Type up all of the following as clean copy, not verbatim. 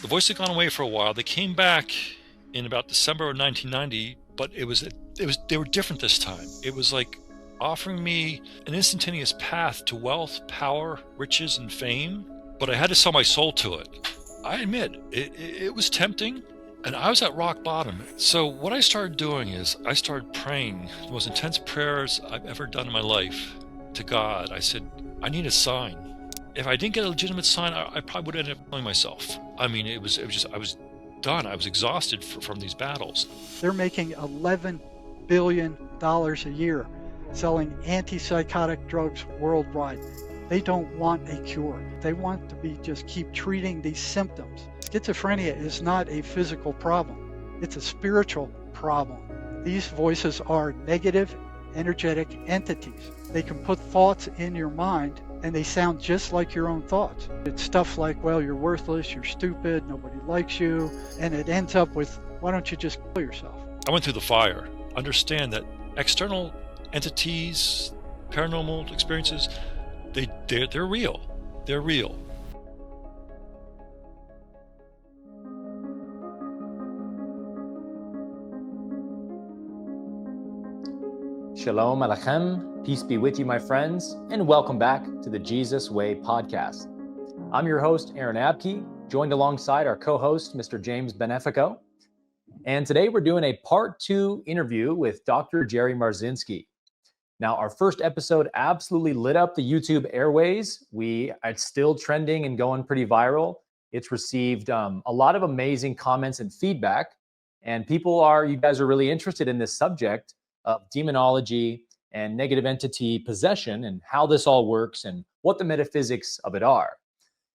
The voice had gone away for a while. They came back in about December of 1990, but they were different this time. It was like offering me an instantaneous path to wealth, power, riches, and fame, but I had to sell my soul to it. I admit, it was tempting, and I was at rock bottom. So what I started doing is I started praying the most intense prayers I've ever done in my life to God. I said, I need a sign. If I didn't get a legitimate sign, I probably would end up killing myself. I mean, it was just, I was done. I was exhausted from these battles. They're making $11 billion a year selling antipsychotic drugs worldwide. They don't want a cure. They want to just keep treating these symptoms. Schizophrenia is not a physical problem. It's a spiritual problem. These voices are negative, energetic entities. They can put thoughts in your mind and they sound just like your own thoughts. It's stuff like, well, you're worthless, you're stupid, nobody likes you, and it ends up with, why don't you just kill yourself? I went through the fire. Understand that external entities, paranormal experiences, they're real. They're real. Shalom Alechem, peace be with you, my friends, and welcome back to the Jesus Way podcast. I'm your host, AREN Abke, joined alongside our co-host, Mr. James Benefico. And today we're doing a part 2 interview with Dr. Jerry Marzinsky. Now, our first episode absolutely lit up the YouTube airways. It's still trending and going pretty viral. It's received a lot of amazing comments and feedback, and you guys are really interested in this subject of demonology and negative entity possession and how this all works and what the metaphysics of it are.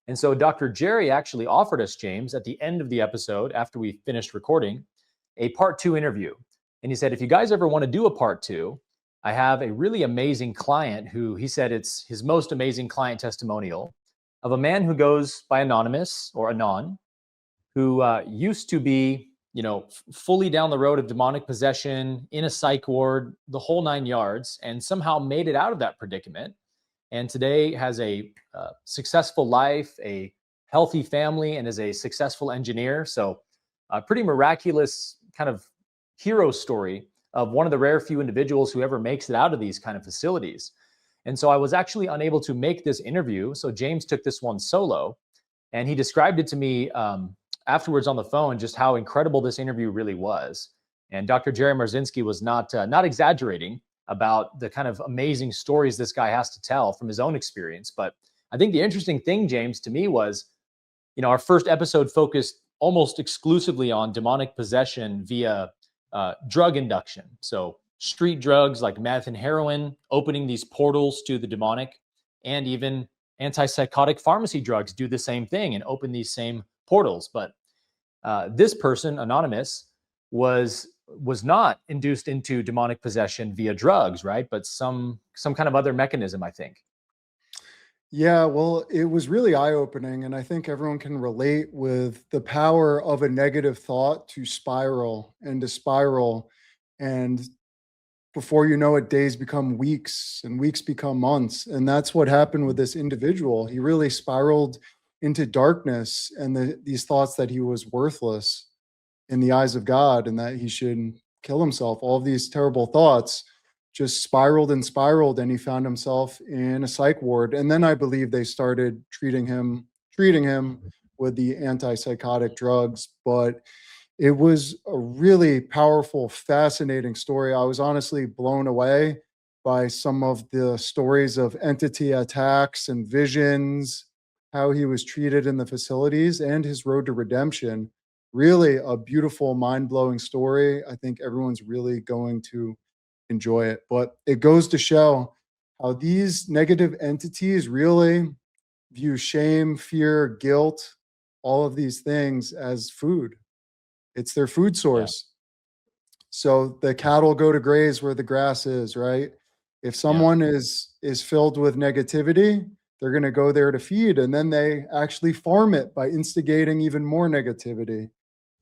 And so Dr. Jerry actually offered us, James, at the end of the episode, after we finished recording, a part 2 interview. And he said, if you guys ever want to do a part 2, I have a really amazing client who he said it's his most amazing client testimonial of a man who goes by Anonymous or Anon, who used to be fully down the road of demonic possession, in a psych ward, the whole 9 yards, and somehow made it out of that predicament. And today has a successful life, a healthy family, and is a successful engineer. So a pretty miraculous kind of hero story of one of the rare few individuals who ever makes it out of these kind of facilities. And so I was actually unable to make this interview. So James took this one solo, and he described it to me afterwards on the phone, just how incredible this interview really was. And Dr. Jerry Marzinsky was not exaggerating about the kind of amazing stories this guy has to tell from his own experience. But I think the interesting thing, James, to me was, our first episode focused almost exclusively on demonic possession via drug induction. So street drugs like meth and heroin, opening these portals to the demonic, and even antipsychotic pharmacy drugs do the same thing and open these same portals. But this person, Anonymous, was not induced into demonic possession via drugs, right? But some kind of other mechanism, I think. Yeah, well, it was really eye-opening, and I think everyone can relate with the power of a negative thought to spiral, and before you know it, days become weeks and weeks become months. And that's what happened with this individual. He really spiraled into darkness and these thoughts that he was worthless in the eyes of God and that he should kill himself. All of these terrible thoughts just spiraled, and he found himself in a psych ward. And then I believe they started treating him with the antipsychotic drugs. But it was a really powerful, fascinating story. I was honestly blown away by some of the stories of entity attacks and visions, how he was treated in the facilities, and his road to redemption. Really a beautiful, mind-blowing story. I think everyone's really going to enjoy it. But it goes to show how these negative entities really view shame, fear, guilt, all of these things as food. It's their food source. Yeah. So the cattle go to graze where the grass is, right? If someone is filled with negativity, they're going to go there to feed, and then they actually farm it by instigating even more negativity.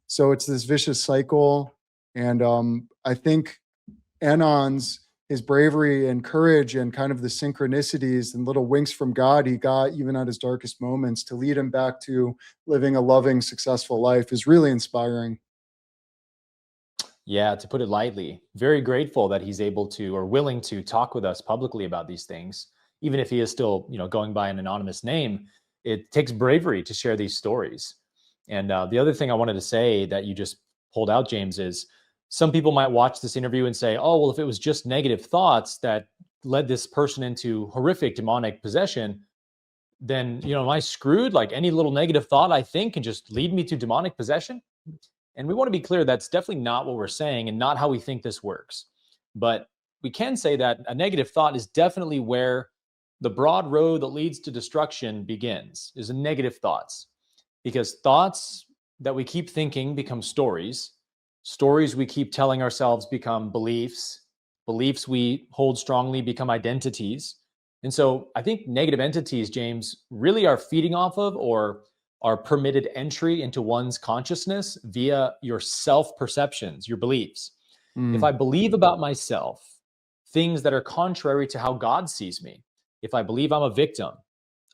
So it's this vicious cycle. And I think Anon's, his bravery and courage and kind of the synchronicities and little winks from God he got even at his darkest moments to lead him back to living a loving, successful life is really inspiring. Yeah, to put it lightly, very grateful that he's able to or willing to talk with us publicly about these things, even if he is still, going by an anonymous name. It takes bravery to share these stories. And the other thing I wanted to say that you just pulled out, James, is some people might watch this interview and say, "Oh, well, if it was just negative thoughts that led this person into horrific demonic possession, then am I screwed? Like any little negative thought I think can just lead me to demonic possession?" And we want to be clear, that's definitely not what we're saying and not how we think this works. But we can say that a negative thought is definitely where the broad road that leads to destruction begins, is in negative thoughts. Because thoughts that we keep thinking become stories. Stories we keep telling ourselves become beliefs. Beliefs we hold strongly become identities. And so I think negative entities, James, really are feeding off of or are permitted entry into one's consciousness via your self-perceptions, your beliefs. If I believe about myself things that are contrary to how God sees me, if I believe I'm a victim,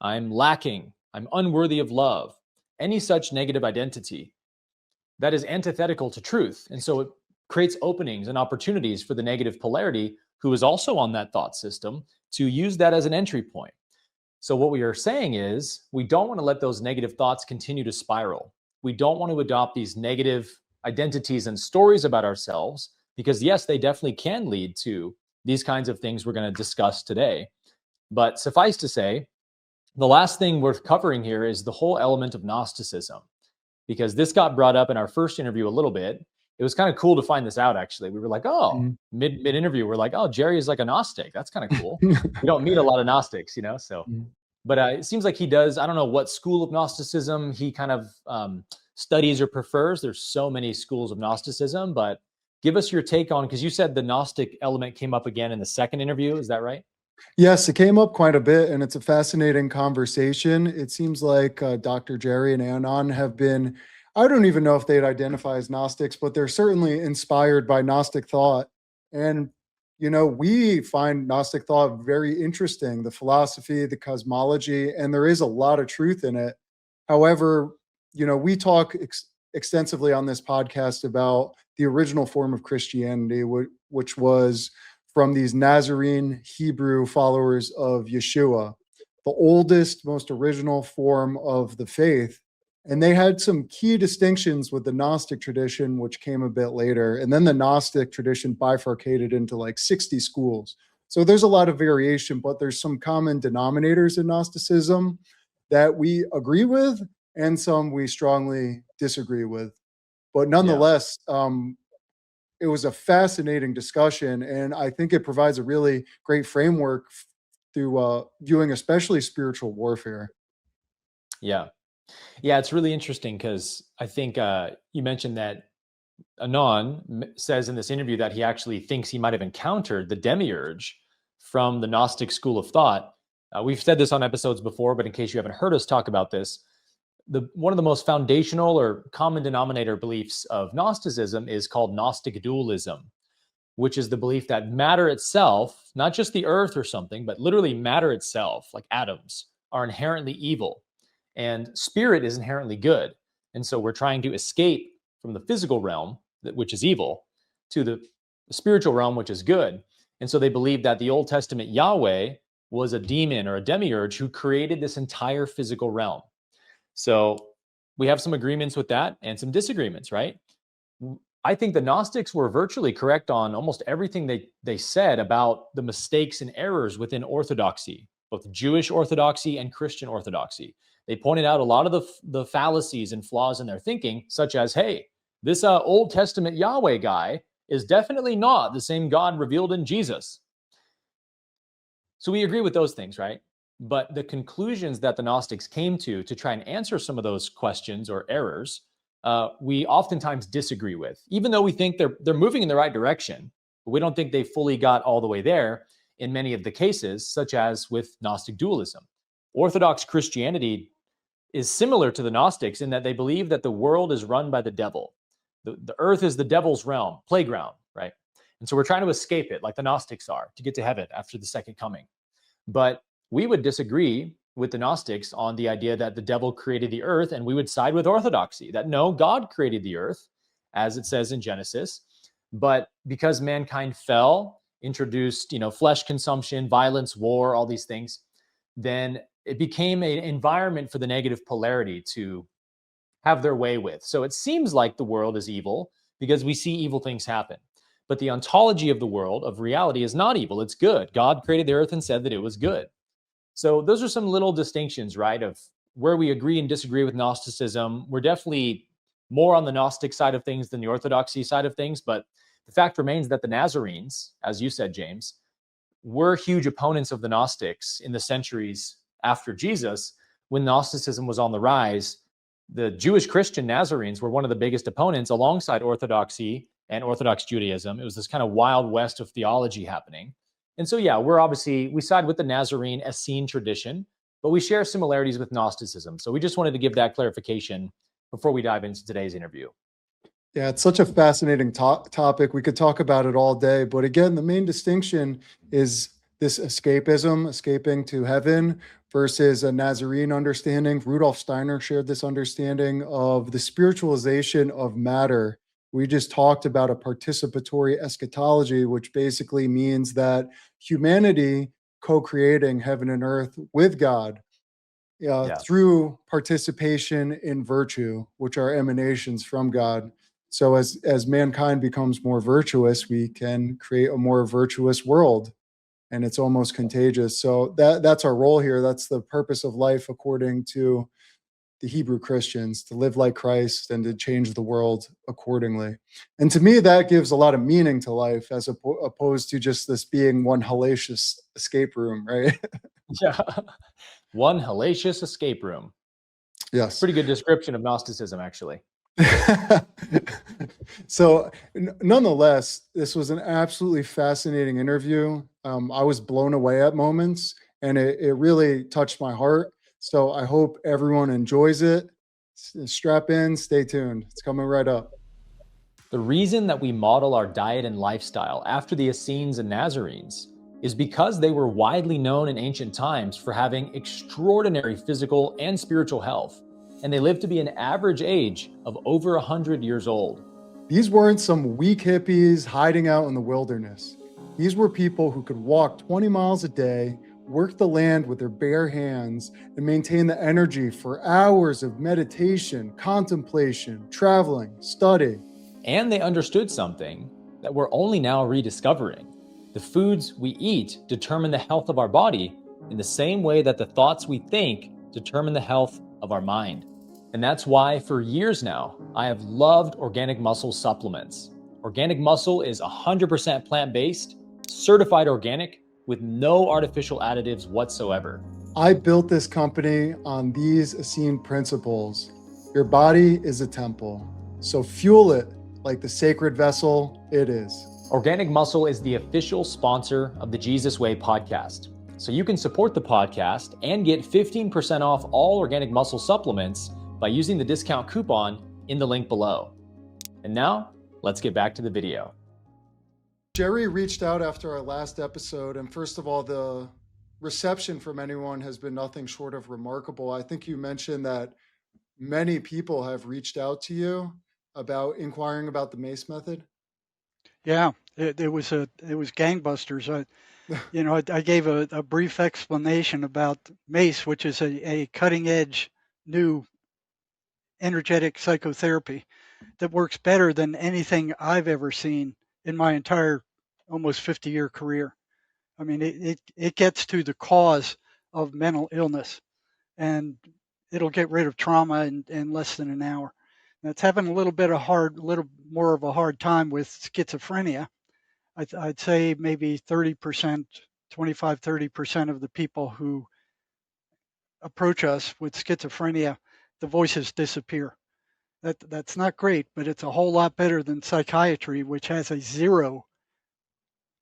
I'm lacking, I'm unworthy of love, any such negative identity, that is antithetical to truth. And so it creates openings and opportunities for the negative polarity, who is also on that thought system, to use that as an entry point. So what we are saying is we don't want to let those negative thoughts continue to spiral. We don't want to adopt these negative identities and stories about ourselves because, yes, they definitely can lead to these kinds of things we're going to discuss today. But suffice to say, the last thing worth covering here is the whole element of Gnosticism, because this got brought up in our first interview a little bit. It was kind of cool to find this out, actually. We were like, mid interview, we're like, oh, Jerry is like a Gnostic. That's kind of cool. We don't meet a lot of Gnostics, so. But it seems like he does, I don't know what school of Gnosticism he kind of studies or prefers. There's so many schools of Gnosticism, but give us your take on, because you said the Gnostic element came up again in the second interview. Is that right? Yes, it came up quite a bit, and it's a fascinating conversation. It seems like Dr. Jerry and Anon have been, I don't even know if they'd identify as Gnostics, but they're certainly inspired by Gnostic thought. And, we find Gnostic thought very interesting, the philosophy, the cosmology, and there is a lot of truth in it. However, we talk extensively on this podcast about the original form of Christianity, which was from these Nazarene Hebrew followers of Yeshua, the oldest, most original form of the faith. And they had some key distinctions with the Gnostic tradition, which came a bit later. And then the Gnostic tradition bifurcated into like 60 schools. So there's a lot of variation, but there's some common denominators in Gnosticism that we agree with and some we strongly disagree with. But nonetheless, it was a fascinating discussion, and I think it provides a really great framework through viewing especially spiritual warfare. Yeah, it's really interesting because I think you mentioned that Anon says in this interview that he actually thinks he might have encountered the demiurge from the Gnostic school of thought. We've said this on episodes before, but in case you haven't heard us talk about this, one of the most foundational or common denominator beliefs of Gnosticism is called Gnostic dualism, which is the belief that matter itself, not just the earth or something, but literally matter itself, like atoms, are inherently evil, and spirit is inherently good. And so we're trying to escape from the physical realm, which is evil, to the spiritual realm, which is good. And so they believe that the Old Testament Yahweh was a demon or a demiurge who created this entire physical realm. So we have some agreements with that and some disagreements, right? I think the Gnostics were virtually correct on almost everything they said about the mistakes and errors within Orthodoxy, both Jewish Orthodoxy and Christian Orthodoxy. They pointed out a lot of the fallacies and flaws in their thinking, such as, hey, this Old Testament Yahweh guy is definitely not the same God revealed in Jesus. So we agree with those things, right? But the conclusions that the Gnostics came to try and answer some of those questions or errors, we oftentimes disagree with, even though we think they're moving in the right direction. But we don't think they fully got all the way there in many of the cases, such as with Gnostic dualism. Orthodox Christianity is similar to the Gnostics in that they believe that the world is run by the devil. The earth is the devil's realm, playground, right? And so we're trying to escape it, like the Gnostics are, to get to heaven after the second coming. But we would disagree with the Gnostics on the idea that the devil created the earth, and we would side with orthodoxy that no, God created the earth, as it says in Genesis. But because mankind fell, introduced, flesh consumption, violence, war, all these things, then it became an environment for the negative polarity to have their way with. So it seems like the world is evil because we see evil things happen. But the ontology of the world, of reality, is not evil. It's good. God created the earth and said that it was good. So those are some little distinctions, right, of where we agree and disagree with Gnosticism. We're definitely more on the Gnostic side of things than the Orthodoxy side of things. But the fact remains that the Nazarenes, as you said, James, were huge opponents of the Gnostics in the centuries after Jesus. When Gnosticism was on the rise, the Jewish Christian Nazarenes were one of the biggest opponents alongside Orthodoxy and Orthodox Judaism. It was this kind of wild west of theology happening. And so, yeah, we side with the Nazarene Essene tradition, but we share similarities with Gnosticism. So we just wanted to give that clarification before we dive into today's interview. Yeah, it's such a fascinating topic. We could talk about it all day. But again, the main distinction is this escapism, escaping to heaven, versus a Nazarene understanding. Rudolf Steiner shared this understanding of the spiritualization of matter. We just talked about a participatory eschatology, which basically means that humanity co-creating heaven and earth with God through participation in virtue, which are emanations from God. So as mankind becomes more virtuous, we can create a more virtuous world, and it's almost contagious. So that's our role here. That's the purpose of life, according to the Hebrew Christians, to live like Christ and to change the world accordingly. And to me, that gives a lot of meaning to life, as opposed to just this being one hellacious escape room, right? Yeah. One hellacious escape room. Yes. Pretty good description of Gnosticism, actually. So nonetheless, this was an absolutely fascinating interview. I was blown away at moments, and it really touched my heart. So I hope everyone enjoys it. Strap in, stay tuned. It's coming right up. The reason that we model our diet and lifestyle after the Essenes and Nazarenes is because they were widely known in ancient times for having extraordinary physical and spiritual health, and they lived to be an average age of over 100 years old. These weren't some weak hippies hiding out in the wilderness. These were people who could walk 20 miles a day, work the land with their bare hands, and maintain the energy for hours of meditation, contemplation, traveling, study. And they understood something that we're only now rediscovering. The foods we eat determine the health of our body in the same way that the thoughts we think determine the health of our mind. And that's why for years now, I have loved organic muscle supplements. Organic muscle is 100% plant-based, certified organic, with no artificial additives whatsoever. I built this company on these Essene principles. Your body is a temple, so fuel it like the sacred vessel it is. Organic Muscle is the official sponsor of the Jesus Way podcast. So you can support the podcast and get 15% off all Organic Muscle supplements by using the discount coupon in the link below. And now, let's get back to the video. Jerry reached out after our last episode, and first of all, the reception from anyone has been nothing short of remarkable. I think you mentioned that many people have reached out to you about inquiring about the MACE method. Yeah, it was gangbusters. I gave a brief explanation about MACE, which is a cutting edge new energetic psychotherapy that works better than anything I've ever seen in my entire almost 50-year career. I mean, it gets to the cause of mental illness, and it'll get rid of trauma in less than an hour. Now, it's having a little more of a hard time with schizophrenia. I'd say maybe 30%, 25, 30% of the people who approach us with schizophrenia, the voices disappear. That's not great, but it's a whole lot better than psychiatry, which has a 0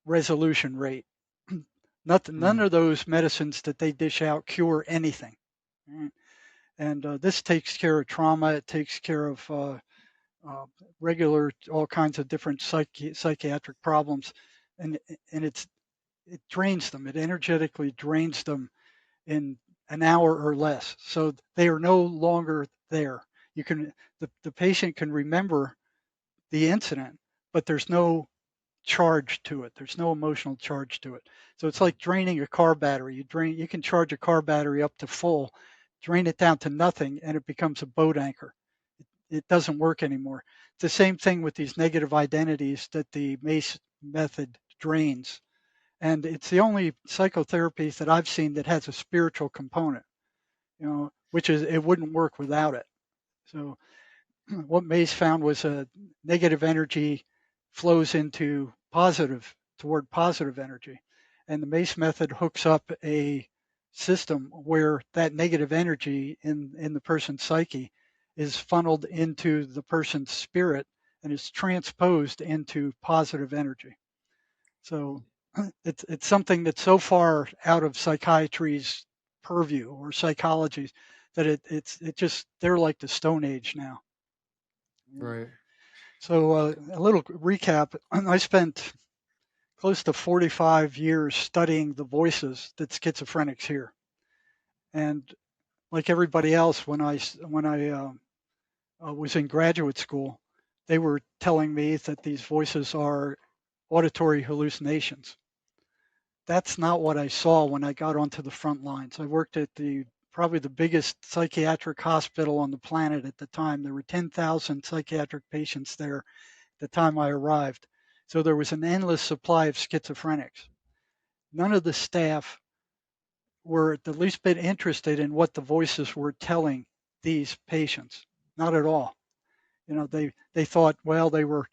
resolution rate. None of those medicines that they dish out cure anything. Right? And this takes care of trauma. It takes care of regular, all kinds of different psychiatric problems, and it drains them. It energetically drains them in an hour or less. So they are no longer there. You can the patient can remember the incident, but there's no charge to it. There's no emotional charge to it. So it's like draining a car battery. You can charge a car battery up to full, drain it down to nothing, and it becomes a boat anchor. It doesn't work anymore. It's the same thing with these negative identities that the MACE method drains. And it's the only psychotherapy that I've seen that has a spiritual component, which is it wouldn't work without it. So what Mays found was a negative energy flows toward positive energy. And the MACE method hooks up a system where that negative energy in the person's psyche is funneled into the person's spirit and is transposed into positive energy. So it's something that's so far out of psychiatry's purview or psychology that it just they're like the Stone Age now. Right. So a little recap. I spent close to 45 years studying the voices that schizophrenics hear, and like everybody else, when I was in graduate school, they were telling me that these voices are auditory hallucinations. That's not what I saw when I got onto the front lines. I worked at probably the biggest psychiatric hospital on the planet at the time. There were 10,000 psychiatric patients there at the time I arrived. So there was an endless supply of schizophrenics. None of the staff were the least bit interested in what the voices were telling these patients. Not at all. They thought, well, they were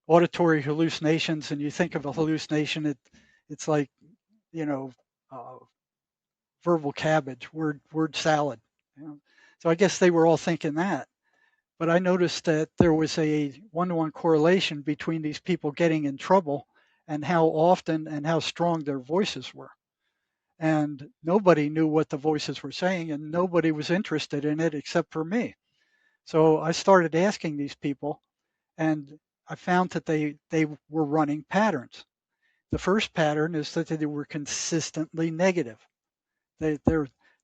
auditory hallucinations, and you think of a hallucination, it's like, you know, uh, verbal cabbage, word salad. So I guess they were all thinking that. But I noticed that there was a one-to-one correlation between these people getting in trouble and how often and how strong their voices were. And nobody knew what the voices were saying, and nobody was interested in it except for me. So I started asking these people, and I found that they were running patterns. The first pattern is that they were consistently negative. They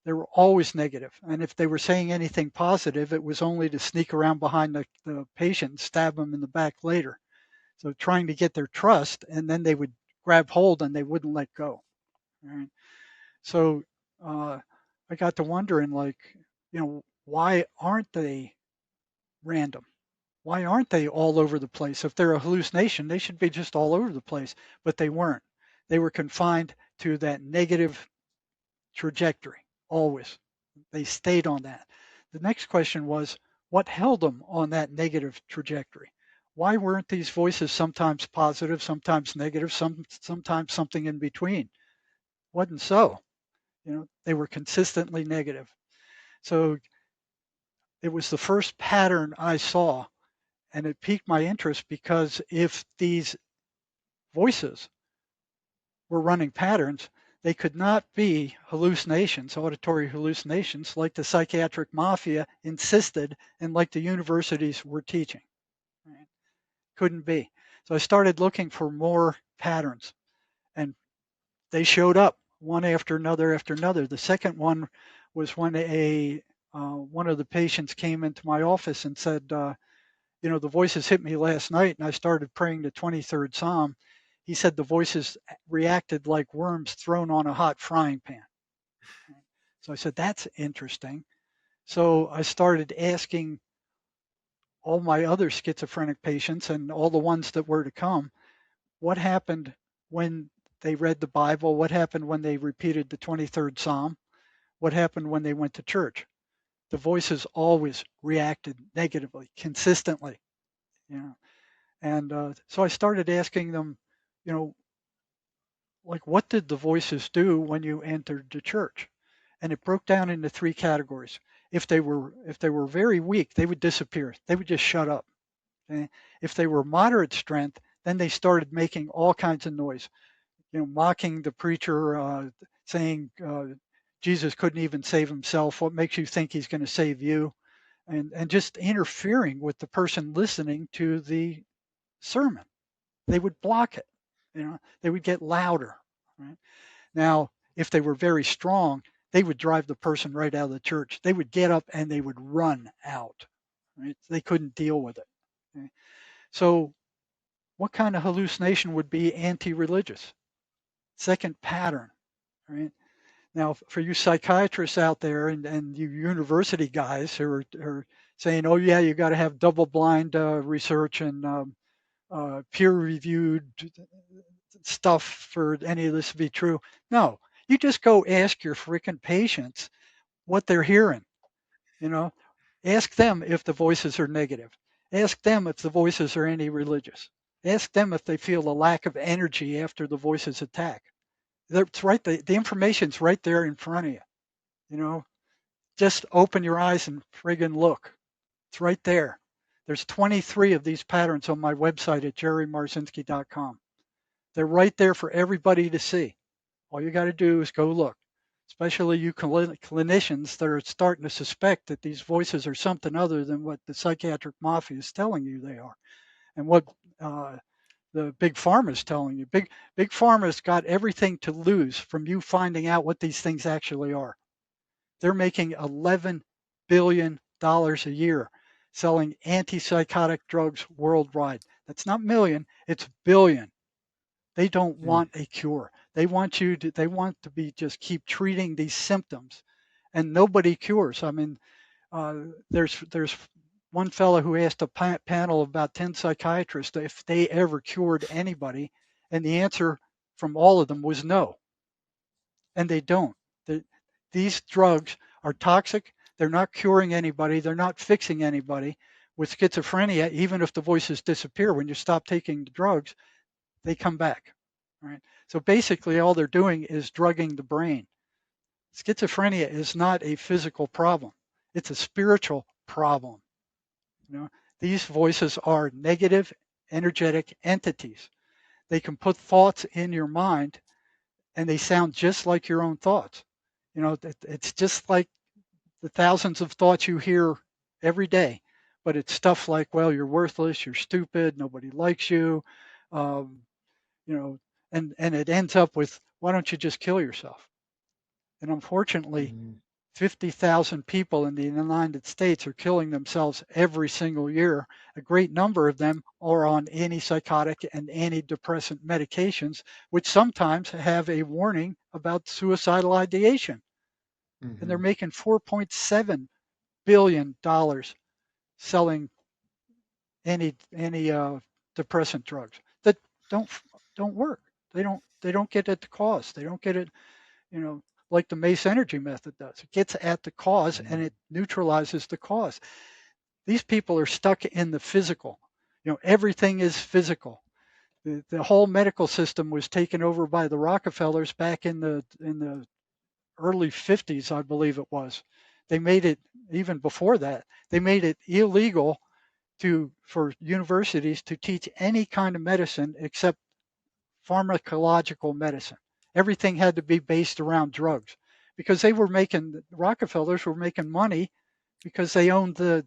were always negative, and if they were saying anything positive, it was only to sneak around behind the patient and stab them in the back later. So trying to get their trust, and then they would grab hold and they wouldn't let go. Right? So I got to wondering, like, why aren't they random? Why aren't they all over the place? If they're a hallucination, they should be just all over the place, but they weren't. They were confined to that negative trajectory always. They stayed on that. The next question was, what held them on that negative trajectory? Why weren't these voices sometimes positive, sometimes negative, sometimes something in between? Wasn't so. They were consistently negative. So it was the first pattern I saw, and it piqued my interest because if these voices were running patterns, they could not be hallucinations, auditory hallucinations, like the psychiatric mafia insisted and like the universities were teaching. Right? Couldn't be. So I started looking for more patterns, and they showed up one after another after another. The second one was when one of the patients came into my office and said, the voices hit me last night, and I started praying the 23rd Psalm. He said the voices reacted like worms thrown on a hot frying pan. So I said, that's interesting. So I started asking all my other schizophrenic patients and all the ones that were to come, what happened when they read the Bible? What happened when they repeated the 23rd Psalm? What happened when they went to church? The voices always reacted negatively, consistently. And so I started asking them, like, what did the voices do when you entered the church? And it broke down into three categories. If they were very weak, they would disappear. They would just shut up. Okay? If they were moderate strength, then they started making all kinds of noise, mocking the preacher, saying Jesus couldn't even save himself. What makes you think he's going to save you? and just interfering with the person listening to the sermon. They would block it. They would get louder. Right? Now, if they were very strong, they would drive the person right out of the church. They would get up and they would run out. Right? They couldn't deal with it. Okay? So, what kind of hallucination would be anti-religious? Second pattern. Right? Now, for you psychiatrists out there and you university guys who are saying, oh, yeah, you got to have double blind research and peer reviewed stuff for any of this to be true. No, you just go ask your freaking patients what they're hearing. Ask them if the voices are negative. Ask them if the voices are anti-religious. Ask them if they feel a lack of energy after the voices attack. It's right. The information's right there in front of you. Just open your eyes and friggin' look. It's right there. There's 23 of these patterns on my website at jerrymarzinsky.com. They're right there for everybody to see. All you got to do is go look, especially you clinicians that are starting to suspect that these voices are something other than what the psychiatric mafia is telling you they are, and what the big pharma is telling you. Big pharma's got everything to lose from you finding out what these things actually are. They're making $11 billion a year selling antipsychotic drugs worldwide. That's not million, it's billion. They don't want a cure. They want to be just keep treating these symptoms, and nobody cures. I mean, there's one fellow who asked a panel of about 10 psychiatrists if they ever cured anybody, and the answer from all of them was no. And they don't. These drugs are toxic. They're not curing anybody. They're not fixing anybody. With schizophrenia, even if the voices disappear when you stop taking the drugs, they come back. Right? So basically, all they're doing is drugging the brain. Schizophrenia is not a physical problem. It's a spiritual problem. These voices are negative, energetic entities. They can put thoughts in your mind, and they sound just like your own thoughts. It's just like the thousands of thoughts you hear every day, but it's stuff like, well, you're worthless, you're stupid, nobody likes you, and it ends up with, why don't you just kill yourself? And unfortunately, 50,000 people in the United States are killing themselves every single year. A great number of them are on antipsychotic and antidepressant medications, which sometimes have a warning about suicidal ideation. And they're making $4.7 billion selling antidepressant drugs that don't work. They don't get at the cause. They don't get it, like the MACE energy method does. It gets at the cause and it neutralizes the cause. These people are stuck in the physical. Everything is physical. The whole medical system was taken over by the Rockefellers back in the early 50s, I believe it was. They made it, even before that, they made it illegal for universities to teach any kind of medicine except pharmacological medicine. Everything had to be based around drugs because the Rockefellers were making money because they owned the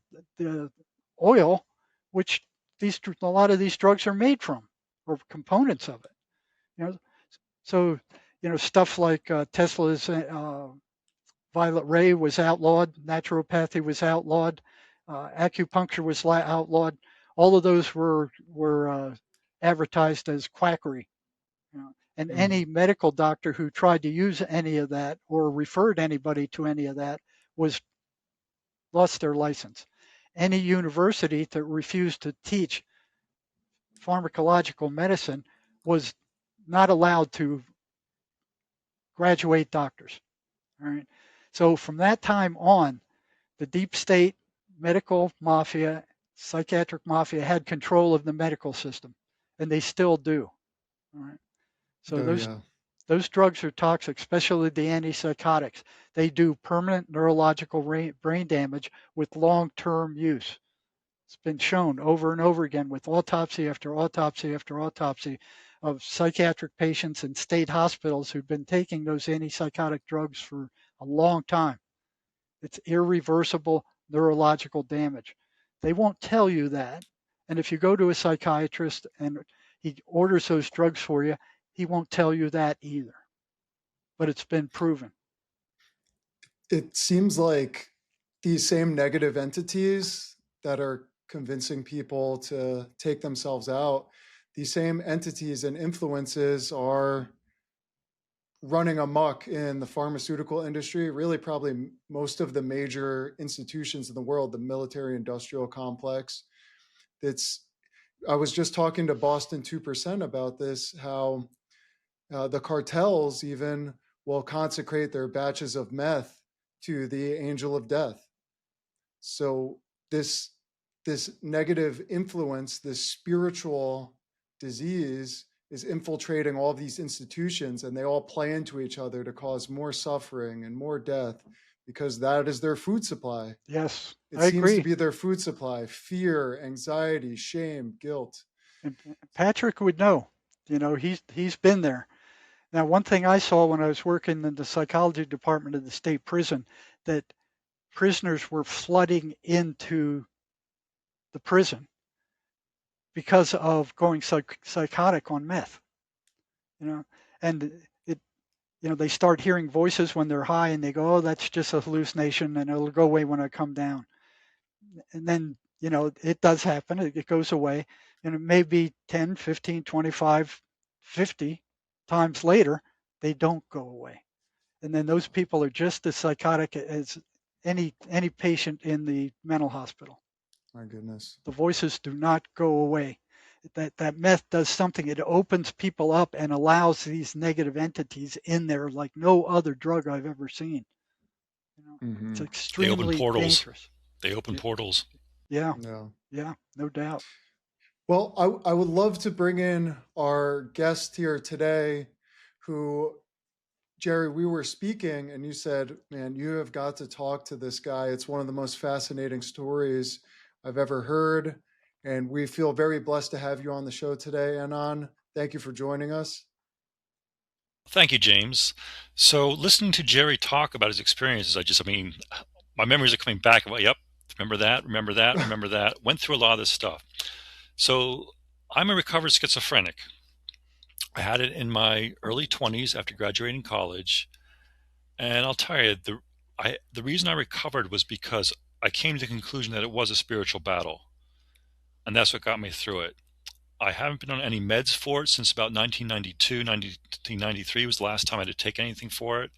oil, which a lot of these drugs are made from, or components of it. So stuff like Tesla's violet ray was outlawed, naturopathy was outlawed, acupuncture was outlawed. All of those were advertised as quackery. And any medical doctor who tried to use any of that or referred anybody to any of that lost their license. Any university that refused to teach pharmacological medicine was not allowed to graduate doctors. All right. So from that time on, the deep state medical mafia, psychiatric mafia had control of the medical system, and they still do. All right. So those drugs are toxic, especially the antipsychotics. They do permanent neurological brain damage with long-term use. It's been shown over and over again with autopsy after autopsy after autopsy of psychiatric patients in state hospitals who've been taking those antipsychotic drugs for a long time. It's irreversible neurological damage. They won't tell you that. And if you go to a psychiatrist and he orders those drugs for you, he won't tell you that either. But it's been proven. It seems like these same negative entities that are convincing people to take themselves out, these same entities and influences are running amok in the pharmaceutical industry, really probably most of the major institutions in the world, the military industrial complex. I was just talking to Boston 2% about this, how the cartels even will consecrate their batches of meth to the angel of death. So this negative influence, this spiritual disease is infiltrating all these institutions, and they all play into each other to cause more suffering and more death, because that is their food supply. Yes, It I seems agree. to be their food supply: fear, anxiety, shame, guilt. And Patrick would know. He's been there. Now, one thing I saw when I was working in the psychology department of the state prison, that prisoners were flooding into the prison because of going psychotic on meth. And they start hearing voices when they're high, and they go, "Oh, that's just a hallucination, and it'll go away when I come down." And then, it does happen. It goes away, and it may be 10, 15, 25, 50 times later, they don't go away. And then those people are just as psychotic as any patient in the mental hospital. My goodness. The voices do not go away. That meth does something. It opens people up and allows these negative entities in there like no other drug I've ever seen. It's extremely dangerous. They open portals. Yeah, no doubt. Well, I would love to bring in our guest here today, who, Jerry, we were speaking and you said, man, you have got to talk to this guy. It's one of the most fascinating stories I've ever heard. And we feel very blessed to have you on the show today, Anon. Thank you for joining us. Thank you, James. So listening to Jerry talk about his experiences, my memories are coming back. Well, yep, remember that. Went through a lot of this stuff. So I'm a recovered schizophrenic. I had it in my early 20s after graduating college. And I'll tell you, the reason I recovered was because I came to the conclusion that it was a spiritual battle. And that's what got me through it. I haven't been on any meds for it since about 1992, 1993 was the last time I had to take anything for it.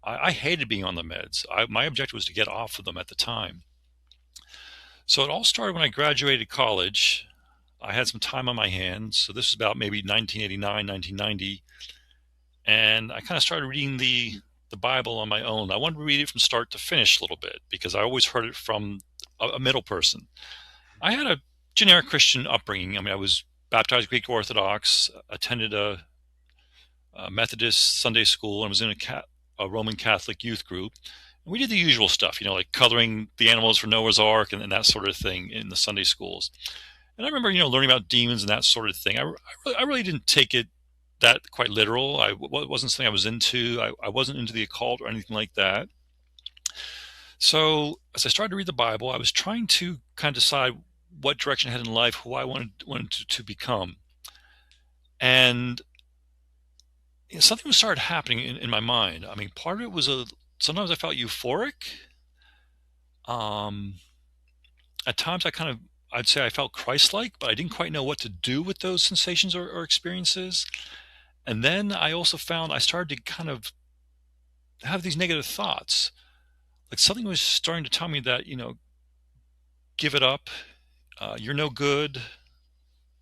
I hated being on the meds. My objective was to get off of them at the time. So it all started when I graduated college. I had some time on my hands. So this was about maybe 1989, 1990. And I kind of started reading the Bible on my own. I wanted to read it from start to finish a little bit because I always heard it from a middle person. I had a generic Christian upbringing. I was baptized Greek Orthodox, attended a Methodist Sunday school, and was in a Roman Catholic youth group. And we did the usual stuff, like coloring the animals for Noah's Ark and that sort of thing in the Sunday schools. And I remember, learning about demons and that sort of thing. I really didn't take it that quite literal. It wasn't something I was into. I wasn't into the occult or anything like that. So as I started to read the Bible, I was trying to kind of decide what direction I had in life, who I wanted to become. And something started happening in my mind. Part of it was sometimes I felt euphoric. At times I'd say I felt Christ-like, but I didn't quite know what to do with those sensations or experiences. And then I also found I started to kind of have these negative thoughts. Like something was starting to tell me that, give it up. You're no good.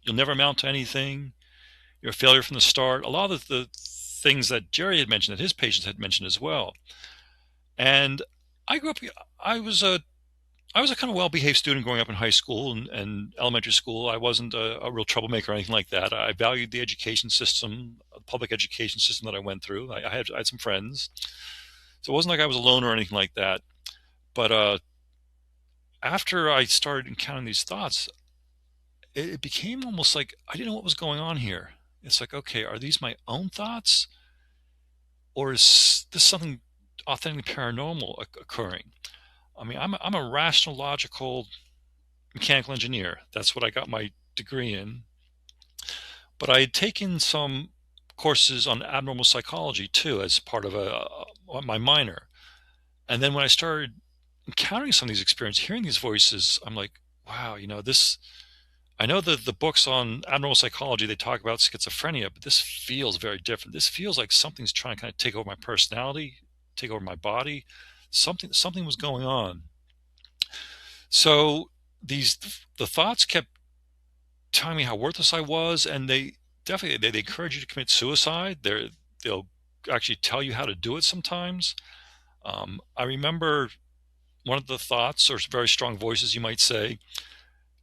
You'll never amount to anything. You're a failure from the start. A lot of the things that Jerry had mentioned, that his patients had mentioned as well. And I grew up, I was a kind of well-behaved student growing up in high school and elementary school. I wasn't a real troublemaker or anything like that. I valued the education system, the public education system that I went through. I had some friends. So it wasn't like I was alone or anything like that. But after I started encountering these thoughts, it became almost like I didn't know what was going on here. It's like, okay, are these my own thoughts? Or is this something authentically paranormal occurring? I mean, I'm a rational, logical mechanical engineer. That's what I got my degree in. But I had taken some courses on abnormal psychology too as part of my minor. And then when I started encountering some of these experiences, hearing these voices, I'm like, wow, this. I know that the books on abnormal psychology, they talk about schizophrenia, but this feels very different. This feels like something's trying to kind of take over my personality, take over my body. Something was going on. So the thoughts kept telling me how worthless I was, and they definitely they encourage you to commit suicide. They'll actually tell you how to do it sometimes. I remember one of the thoughts, or very strong voices, you might say,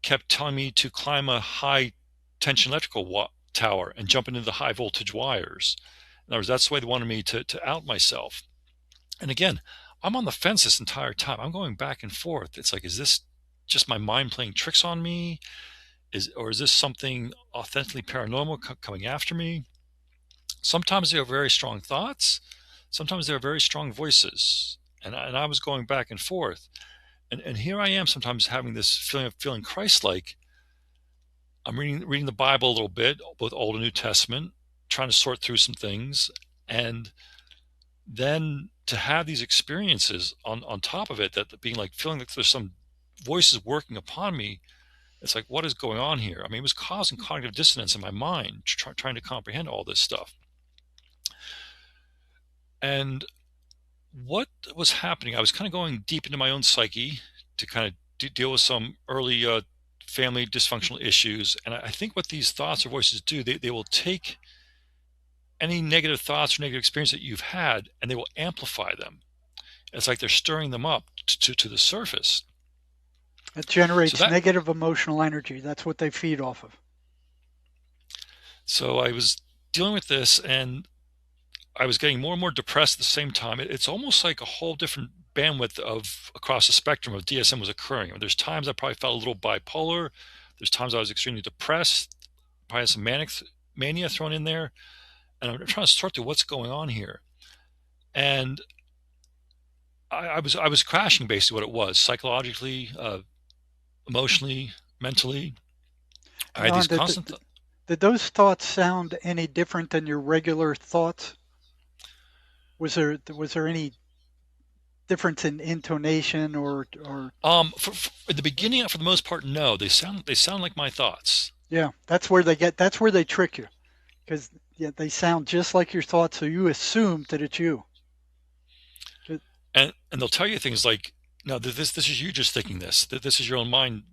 kept telling me to climb a high tension electrical tower and jump into the high voltage wires. In other words, that's the way they wanted me to out myself. And again, I'm on the fence this entire time. I'm going back and forth. It's like, is this just my mind playing tricks on me? Or is this something authentically paranormal coming after me? Sometimes they are very strong thoughts. Sometimes they're very strong voices. And I was going back and forth. And here I am sometimes having this feeling of feeling Christ-like. I'm reading the Bible a little bit, both Old and New Testament, trying to sort through some things. And then to have these experiences on top of it, that being like feeling like there's some voices working upon me. It's like, what is going on here? I mean, it was causing cognitive dissonance in my mind, trying to comprehend all this stuff. And what was happening, I was kind of going deep into my own psyche to kind of deal with some early family dysfunctional issues. And I think what these thoughts or voices do, they will take any negative thoughts or negative experience that you've had, and they will amplify them. It's like they're stirring them up to the surface. It generates negative emotional energy. That's what they feed off of. So I was dealing with this, and I was getting more and more depressed at the same time. It's almost like a whole different bandwidth of across the spectrum of DSM was occurring. I mean, there's times I probably felt a little bipolar. There's times I was extremely depressed. Probably had some mania thrown in there. And I'm trying to sort through what's going on here. And I was crashing, basically what it was, psychologically, emotionally, mentally. I had these constant. Did those thoughts sound any different than your regular thoughts? Was there any difference in intonation or? For the beginning, for the most part, no. They sound like my thoughts. Yeah, that's where they trick you, because they sound just like your thoughts, so you assume that it's you. And they'll tell you things like, no, this is you just thinking this. This is your own mind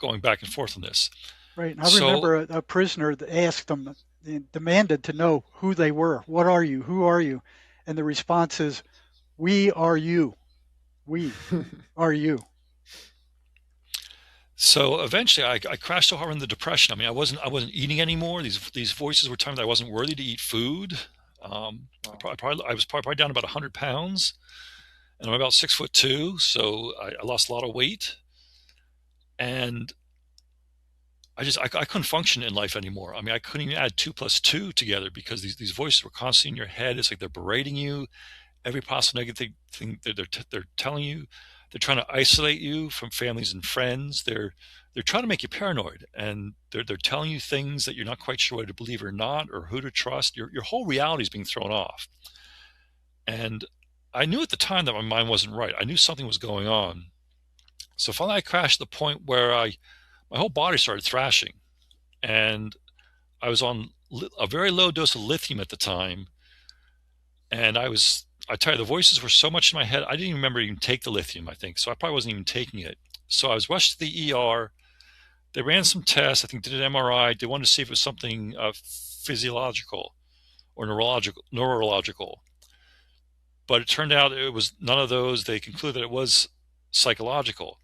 going back and forth on this. Right. I remember a prisoner that asked them, demanded to know who they were. What are you? Who are you? And the response is, we are you. We are you. So eventually I crashed so hard in the depression. I mean, I wasn't eating anymore. These voices were telling me that I wasn't worthy to eat food. I was probably down about 100 pounds, and I'm about 6'2", so I lost a lot of weight. And I couldn't function in life anymore. I mean, I couldn't even add 2 + 2 together, because these voices were constantly in your head. It's like they're berating you, every possible negative thing they're telling you. They're trying to isolate you from families and friends. They're trying to make you paranoid, and they're telling you things that you're not quite sure whether to believe or not, or who to trust. Your whole reality is being thrown off. And I knew at the time that my mind wasn't right. I knew something was going on. So finally I crashed to the point where my whole body started thrashing, and I was on a very low dose of lithium at the time. And I tell you, the voices were so much in my head, I didn't even remember even take the lithium, I think. So I probably wasn't even taking it. So I was rushed to the ER. They ran some tests, I think did an MRI. They wanted to see if it was something physiological or neurological. But it turned out it was none of those. They concluded that it was psychological.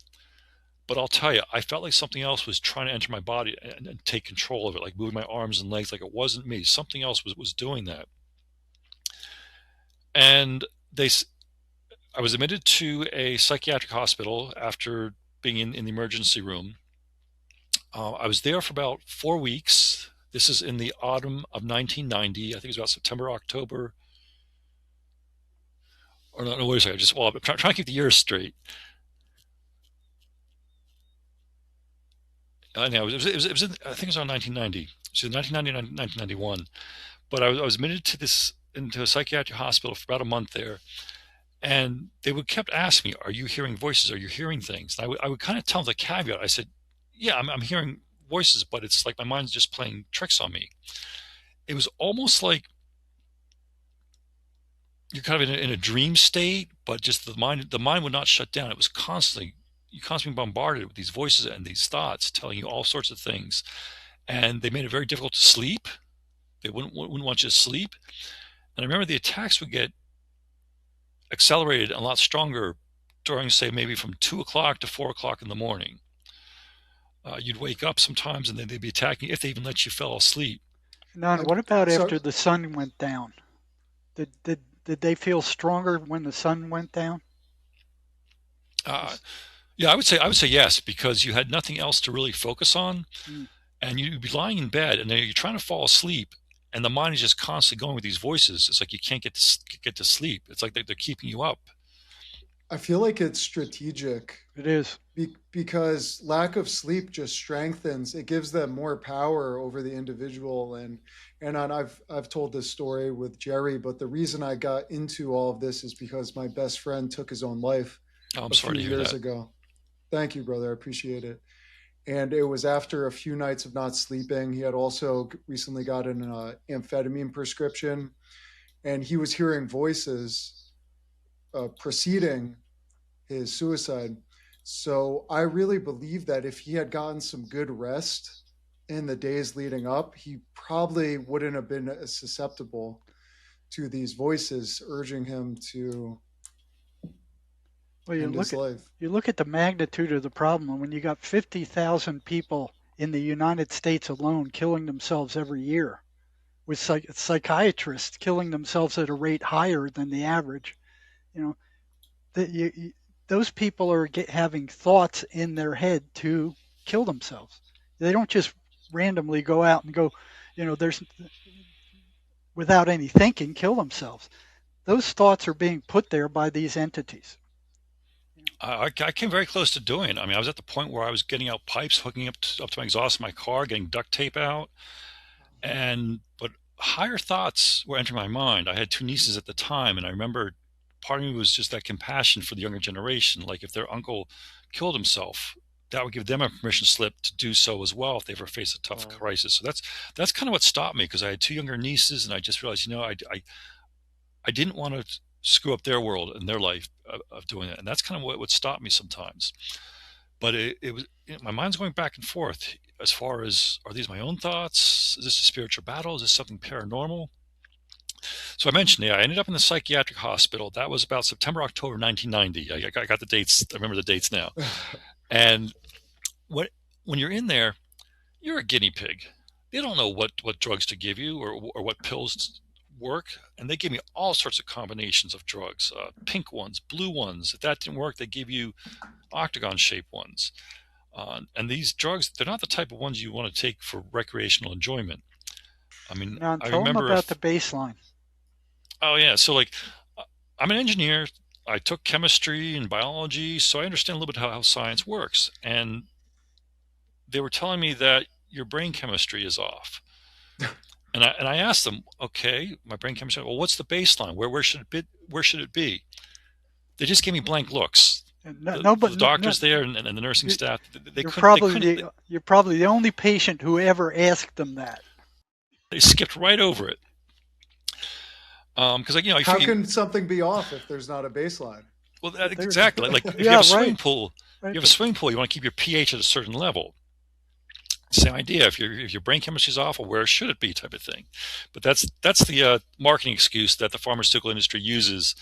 But I'll tell you, I felt like something else was trying to enter my body and take control of it, like moving my arms and legs, like it wasn't me. Something else was doing that. And I was admitted to a psychiatric hospital after being in the emergency room. I was there for about 4 weeks. This is in the autumn of 1990. I think it was about September, October. Or no, wait a second. I'm trying to keep the years straight. know, I think it was around 1990. So 1990, 1991. But I was admitted into a psychiatric hospital for about a month there. And they would kept asking me, "Are you hearing voices? Are you hearing things?" And I would kind of tell them the caveat. I said, "Yeah, I'm hearing voices, but it's like my mind's just playing tricks on me." It was almost like you're kind of in a dream state, but just the mind would not shut down. It was you constantly bombarded with these voices and these thoughts telling you all sorts of things, and they made it very difficult to sleep. They wouldn't want you to sleep. And I remember the attacks would get accelerated a lot stronger during, say, maybe from 2 o'clock to 4 o'clock in the morning. You'd wake up sometimes and then they'd be attacking if they even let you fall asleep. Now, what about So after the sun went down? Did they feel stronger when the sun went down? Uh, yeah, I would say yes, because you had nothing else to really focus on, Mm. and you'd be lying in bed and then you're trying to fall asleep, and the mind is just constantly going with these voices. It's like you can't get to sleep. It's like they're keeping you up. I feel like it's strategic It is. because lack of sleep just strengthens. It gives them more power over the individual. And I've told this story with Jerry, but the reason I got into all of this is because my best friend took his own life Oh, I'm a sorry few to hear years that. ago. Thank you, brother. I appreciate it. And it was after a few nights of not sleeping. He had also recently gotten an amphetamine prescription, and he was hearing voices preceding his suicide. So I really believe that if he had gotten some good rest in the days leading up, he probably wouldn't have been as susceptible to these voices urging him to Well, end his life. you look at the magnitude of the problem, and when you got 50,000 people in the United States alone killing themselves every year, with psychiatrists killing themselves at a rate higher than the average, you know, that those people are having thoughts in their head to kill themselves. They don't just randomly go out and go, there's without any thinking, kill themselves. Those thoughts are being put there by these entities. I came very close to doing it. I mean, I was at the point where I was getting out pipes, hooking up to my exhaust of my car, getting duct tape out, but higher thoughts were entering my mind. I had two nieces at the time, and I remember part of me was just that compassion for the younger generation. Like if their uncle killed himself, that would give them a permission slip to do so as well if they ever face a tough crisis. So that's kind of what stopped me, because I had two younger nieces, and I just realized, I didn't want to screw up their world and their life of doing it, and that's kind of what would stop me sometimes. But it was my mind's going back and forth as far as, are these my own thoughts? Is this a spiritual battle? Is this something paranormal? So I mentioned, I ended up in the psychiatric hospital. That was about September, October 1990. I got the dates. I remember the dates now. And when you're in there, you're a guinea pig. They don't know what drugs to give you or what pills work. And they gave me all sorts of combinations of drugs, pink ones, blue ones. If that didn't work, they give you octagon-shaped ones. And these drugs, they're not the type of ones you want to take for recreational enjoyment. I mean, Now, I tell them remember about the baseline. Oh, yeah. So, like, I'm an engineer. I took chemistry and biology, so I understand a little bit how science works. And they were telling me that your brain chemistry is off. And I asked them, okay, my brain chemistry. Well, what's the baseline? Where should it be? Where should it be? They just gave me blank looks. The doctors there and the nursing staff, you're probably the only patient who ever asked them that. They skipped right over it. Because how can something be off if there's not a baseline? Well, exactly. Like if you have a swimming pool, right. You have a swimming pool. You want to keep your pH at a certain level. Same idea. If your brain chemistry is off, well, where should it be, type of thing. But that's the marketing excuse that the pharmaceutical industry uses,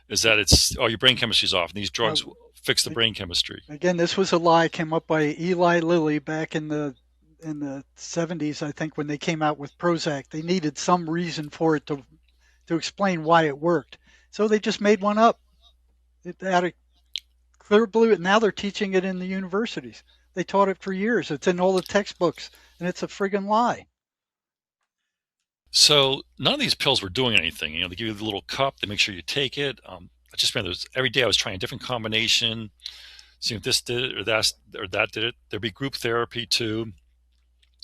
is that it's your brain chemistry is off, and these drugs fix the brain chemistry. Again, this was a lie came up by Eli Lilly back in the 70s, I think, when they came out with Prozac. They needed some reason for it to explain why it worked. So they just made one up. It had a clear blue, and now they're teaching it in the universities. They taught it for years. It's in all the textbooks, and it's a friggin' lie. So none of these pills were doing anything. They give you the little cup. They make sure you take it. I just remember every day I was trying a different combination. seeing if this did it or that did it. There'd be group therapy too.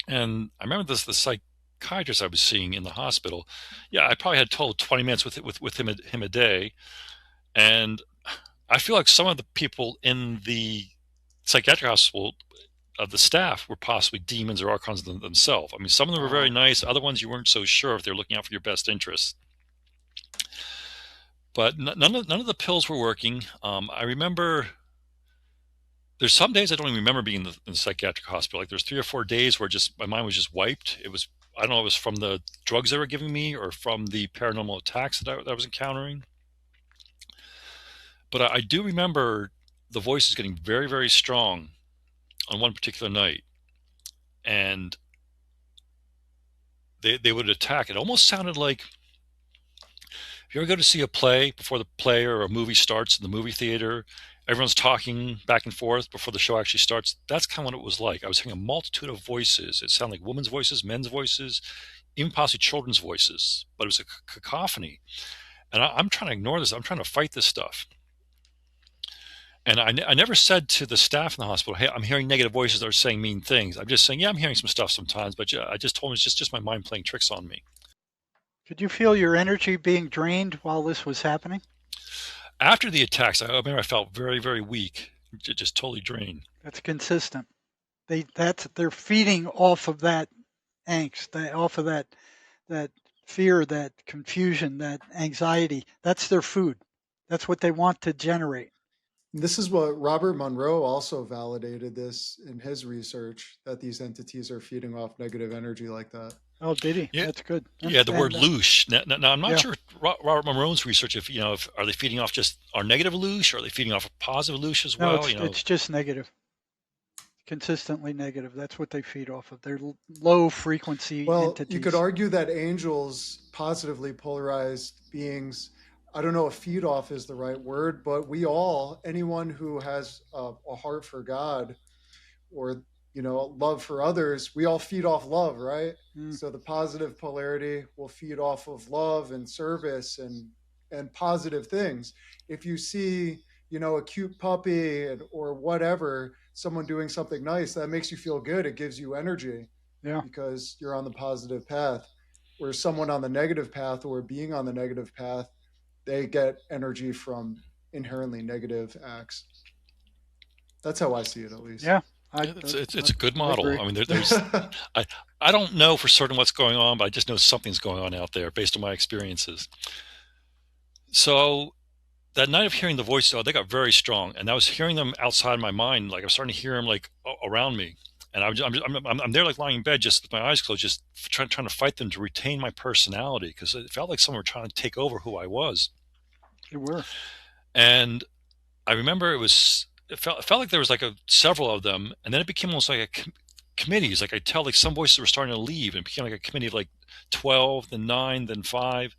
And I remember the psychiatrist I was seeing in the hospital. Yeah, I probably had total 20 minutes with him a day. And I feel like some of the people in the psychiatric hospital of the staff were possibly demons or archons themselves. I mean, some of them were very nice. Other ones you weren't so sure if they're looking out for your best interests. But none of the pills were working. I remember there's some days I don't even remember being in the psychiatric hospital. Like there's 3 or 4 days where just my mind was just wiped. It was, I don't know, it was from the drugs they were giving me or from the paranormal attacks that I was encountering. But I do remember the voices getting very, very strong on one particular night. And they would attack. It almost sounded like, if you ever go to see a play, before the play or a movie starts in the movie theater, everyone's talking back and forth before the show actually starts. That's kind of what it was like. I was hearing a multitude of voices. It sounded like women's voices, men's voices, even possibly children's voices, but it was a cacophony. And I'm trying to ignore this. I'm trying to fight this stuff. And I never said to the staff in the hospital, hey, I'm hearing negative voices that are saying mean things. I'm just saying, yeah, I'm hearing some stuff sometimes, but I just told them it's just my mind playing tricks on me. Could you feel your energy being drained while this was happening? After the attacks, I remember I felt very, very weak, just totally drained. That's consistent. They're feeding off of that angst, off of that fear, that confusion, that anxiety. That's their food. That's what they want to generate. This is what Robert Monroe also validated this in his research, that these entities are feeding off negative energy like that. Oh, did he? Yeah. That's good. Yeah, the word loosh. Now I'm not sure Robert Monroe's research, if are they feeding off just our negative loosh, or are they feeding off a positive loosh as well? No, it's just negative. Consistently negative. That's what they feed off of. They're low frequency entities. You could argue that angels, positively polarized beings, I don't know if feed off is the right word, but anyone who has a heart for God or love for others, we all feed off love, right? So the positive polarity will feed off of love and service and positive things. If you see, a cute puppy or whatever, someone doing something nice, that makes you feel good. It gives you energy, because you're on the positive path. Where someone on the negative path or being on the negative path, they get energy from inherently negative acts. That's how I see it, at least. Yeah. It's a good model. I mean, there's I don't know for certain what's going on, but I just know something's going on out there based on my experiences. So that night of hearing the voices, they got very strong, and I was hearing them outside my mind. Like I was starting to hear them like around me, and I'm there like lying in bed, just with my eyes closed, just trying to fight them to retain my personality, because it felt like someone were trying to take over who I was. They were. And I remember it felt like there was like several of them, and then it became almost like committees. Like I tell, like some voices were starting to leave, and it became like a committee of like 12, then 9, then 5.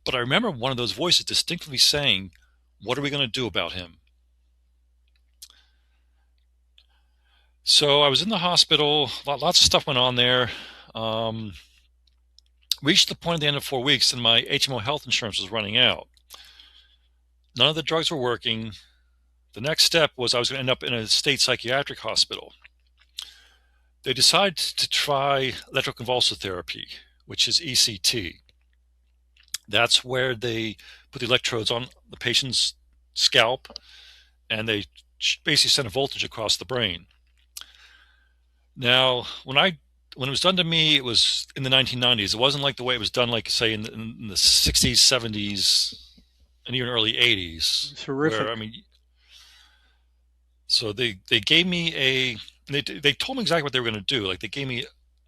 But I remember one of those voices distinctly saying, "What are we going to do about him?" So I was in the hospital. Lots of stuff went on there. Reached the point at the end of 4 weeks, and my HMO health insurance was running out. None of the drugs were working. The next step was I was going to end up in a state psychiatric hospital. They decided to try electroconvulsive therapy, which is ECT. That's where they put the electrodes on the patient's scalp, and they basically send a voltage across the brain. Now, when it was done to me, it was in the 1990s. It wasn't like the way it was done, like say in the 60s, 70s, and even early 80s. It's horrific. Where, I mean, so they gave me they told me exactly what they were going to do. Like they gave me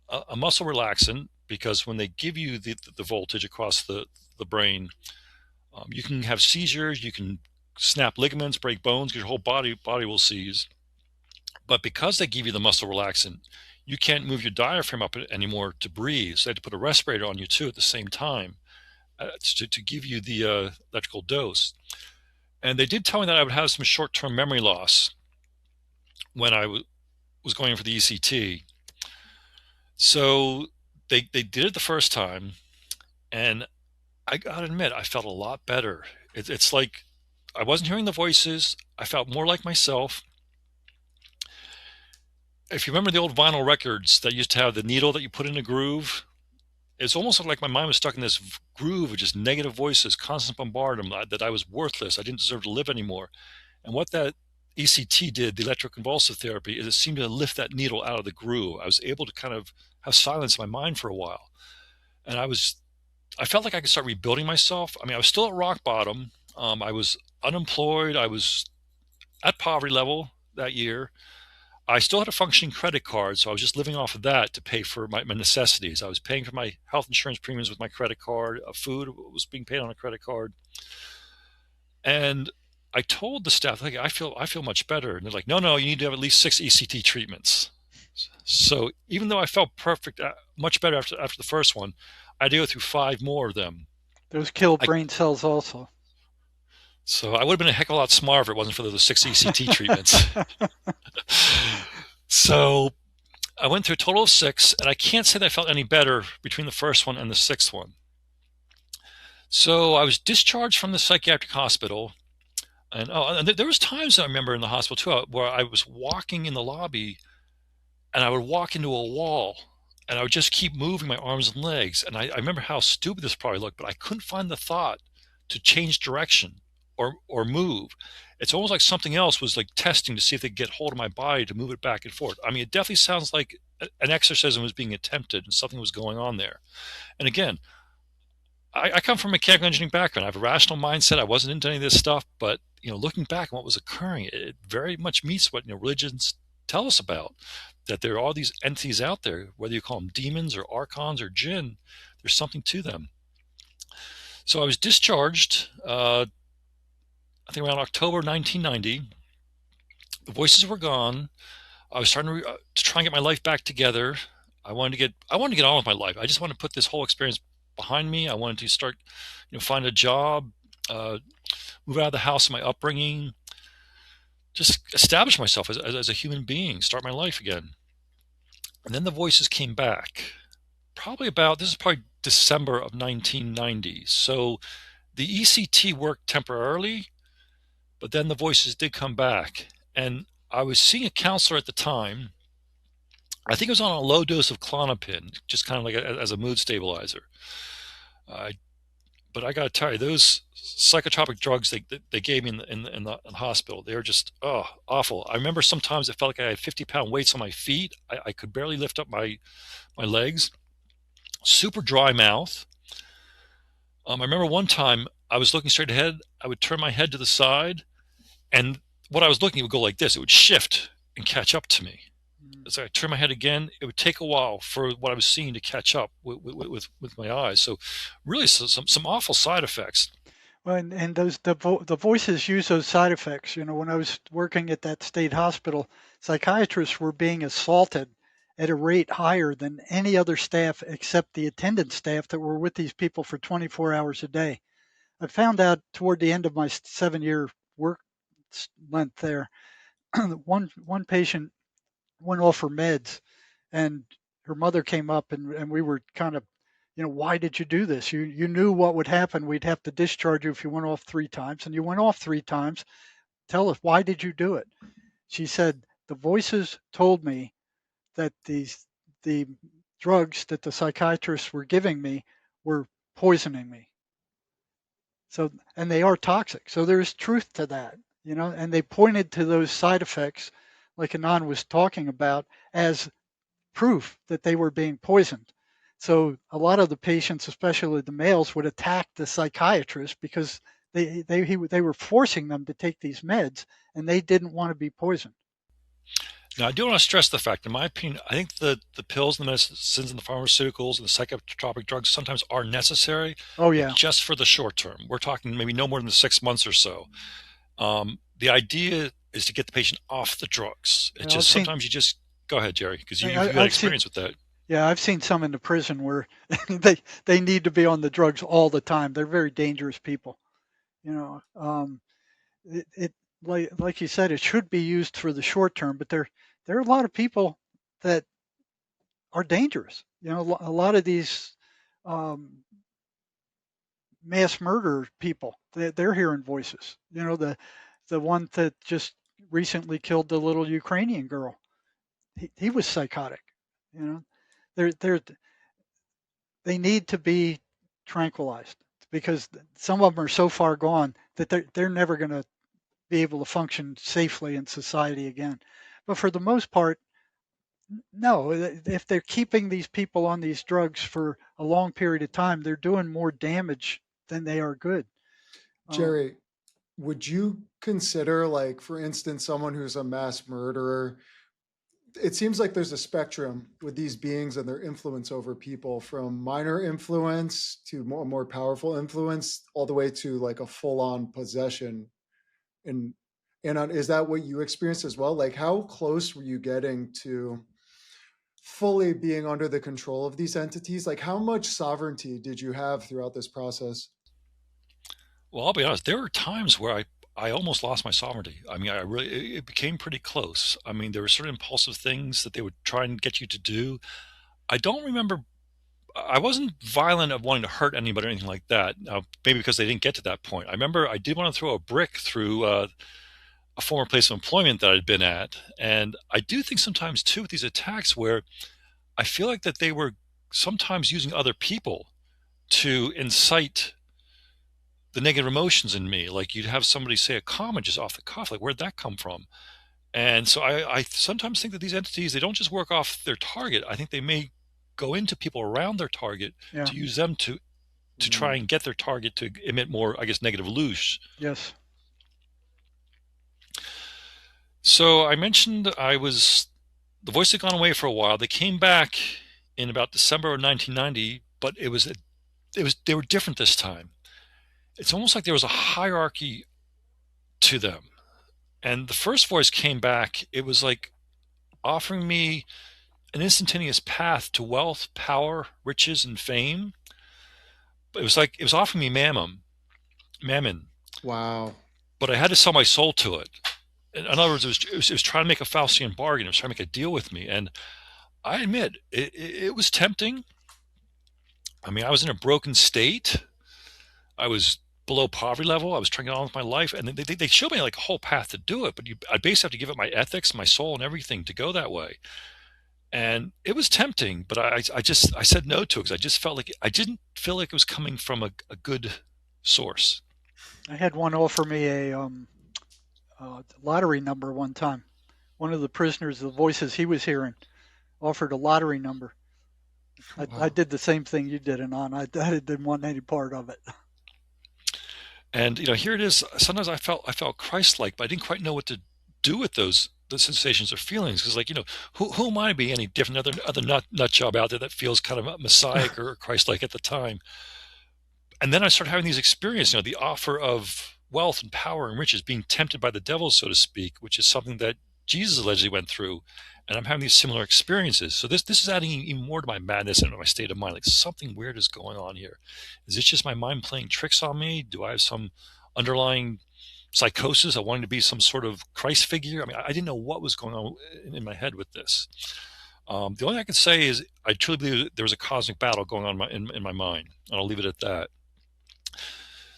a muscle relaxant, because when they give you the voltage across the brain, you can have seizures, you can snap ligaments, break bones, your whole body will seize. But because they give you the muscle relaxant, you can't move your diaphragm up anymore to breathe. So they had to put a respirator on you too at the same time to give you the electrical dose. And they did tell me that I would have some short-term memory loss when I was going in for the ECT. So they did it the first time, and I gotta admit, I felt a lot better. It's like I wasn't hearing the voices. I felt more like myself. if you remember the old vinyl records that used to have the needle that you put in a groove, it's almost like my mind was stuck in this groove of just negative voices, constant bombardment, that I was worthless, I didn't deserve to live anymore. And what that ECT did, the electroconvulsive therapy, is it seemed to lift that needle out of the groove. I was able to kind of have silence in my mind for a while. And I felt like I could start rebuilding myself. I mean, I was still at rock bottom. I was unemployed. I was at poverty level that year. I still had a functioning credit card, so I was just living off of that to pay for my necessities. I was paying for my health insurance premiums with my credit card. Food was being paid on a credit card. And I told the staff, like, I feel much better. And they're like, no, you need to have at least 6 ECT treatments. So even though I felt perfect, much better after the first one, I had to go through 5 more of them. Those kill brain cells also. So I would have been a heck of a lot smarter if it wasn't for those 6 ECT treatments. So I went through a total of 6, and I can't say that I felt any better between the first one and the 6th one. So I was discharged from the psychiatric hospital, and there was times I remember in the hospital too where I was walking in the lobby, and I would walk into a wall, and I would just keep moving my arms and legs. And I remember how stupid this probably looked, but I couldn't find the thought to change direction or move. It's almost like something else was like testing to see if they could get hold of my body to move it back and forth. I mean, it definitely sounds like an exorcism was being attempted and something was going on there. And again, I come from a mechanical engineering background. I have a rational mindset. I wasn't into any of this stuff, but looking back on what was occurring, it very much meets what religions tell us about. That there are all these entities out there, whether you call them demons or archons or jinn, there's something to them. So I was discharged, I think around October 1990. The voices were gone. I was starting to try and get my life back together. I wanted to get on with my life. I just wanted to put this whole experience behind me. I wanted to start, find a job, move out of the house of my upbringing, just establish myself as a human being, start my life again. And then the voices came back. This is probably December of 1990. So the ECT worked temporarily, but then the voices did come back. And I was seeing a counselor at the time. I think it was on a low dose of Klonopin, just kind of like as a mood stabilizer. But I got to tell you, those psychotropic drugs they gave me in the hospital, they were just awful. I remember sometimes it felt like I had 50-pound weights on my feet. I could barely lift up my legs. Super dry mouth. I remember one time I was looking straight ahead. I would turn my head to the side, and what I was looking would go like this. It would shift and catch up to me. As I turn my head again, it would take a while for what I was seeing to catch up with my eyes. So really some awful side effects. Well, and the voices use those side effects. When I was working at that state hospital, psychiatrists were being assaulted at a rate higher than any other staff except the attendant staff that were with these people for 24 hours a day. I found out toward the end of my 7-year work length there, one patient went off her meds, and her mother came up, and we were kind of, why did you do this? You knew what would happen. We'd have to discharge you if you went off 3 times, and you went off 3 times. Tell us, why did you do it? She said, the voices told me that the drugs that the psychiatrists were giving me were poisoning me. So, and they are toxic. So there's truth to that, and they pointed to those side effects, like Anon was talking about, as proof that they were being poisoned. So a lot of the patients, especially the males, would attack the psychiatrist because they were forcing them to take these meds, and they didn't want to be poisoned. Now, I do want to stress the fact, in my opinion, I think the pills and the medicines and the pharmaceuticals and the psychotropic drugs sometimes are necessary. Oh, yeah. Just for the short term. We're talking maybe no more than 6 months or so. The idea is to get the patient off the drugs. It's just sometimes you just go ahead, Jerry, because you've had experience with that. Yeah, I've seen some in the prison where they need to be on the drugs all the time. They're very dangerous people. Like you said, it should be used for the short term, but there are a lot of people that are dangerous. A lot of these mass murder people, they're hearing voices. The one that just recently killed the little Ukrainian girl. he was psychotic. You know, they need to be tranquilized because some of them are so far gone that they're never going to be able to function safely in society again. But for the most part, no. If they're keeping these people on these drugs for a long period of time, they're doing more damage than they are good. Jerry, would you consider, like, for instance, someone who's a mass murderer? It seems like there's a spectrum with these beings and their influence over people, from minor influence to more powerful influence, all the way to like a full-on possession. And is that what you experienced as well? Like, how close were you getting to fully being under the control of these entities? Like, how much sovereignty did you have throughout this process? Well, I'll be honest. There were times where I almost lost my sovereignty. I mean, it became pretty close. I mean, there were certain impulsive things that they would try and get you to do. I don't remember. I wasn't violent of wanting to hurt anybody or anything like that. Now, maybe because they didn't get to that point. I remember I did want to throw a brick through a former place of employment that I'd been at, and I do think sometimes too with these attacks where I feel like that they were sometimes using other people to incite the negative emotions in me. Like you'd have somebody say a comment just off the cuff, like where'd that come from? And so I sometimes think that these entities, they don't just work off their target. I think they may go into people around their target to use them to try and get their target to emit more, I guess, negative loosh. Yes. So I mentioned the voice had gone away for a while. They came back in about December of 1990, but they were different this time. It's almost like there was a hierarchy to them. And the first voice came back, it was like offering me an instantaneous path to wealth, power, riches, and fame. But it was offering me mammon. Wow. But I had to sell my soul to it. In other words, it was trying to make a Faustian bargain. It was trying to make a deal with me. And I admit, it was tempting. I mean, I was in a broken state. I was below poverty level. I was trying to get on with my life. And they showed me like a whole path to do it. But I basically have to give up my ethics, my soul, and everything to go that way. And it was tempting, but I said no to it because I just felt like I didn't feel like it was coming from a good source. I had one offer me a lottery number one time. One of the prisoners, the voices he was hearing, offered a lottery number. Wow. I did the same thing you did, Anon. I didn't want any part of it. And here it is. Sometimes I felt Christ-like, but I didn't quite know what to do with the sensations or feelings. Because, like, who am I to be any different? Other nut job out there that feels kind of messiah or Christ-like at the time. And then I started having these experiences. The offer of wealth and power and riches, being tempted by the devil, so to speak, which is something that Jesus allegedly went through. And I'm having these similar experiences. So this is adding even more to my madness and my state of mind. Like something weird is going on here. Is this just my mind playing tricks on me? Do I have some underlying psychosis? I wanted to be some sort of Christ figure. I mean, I didn't know what was going on in my head with this. The only thing I can say is I truly believe there was a cosmic battle going on in my mind. And I'll leave it at that.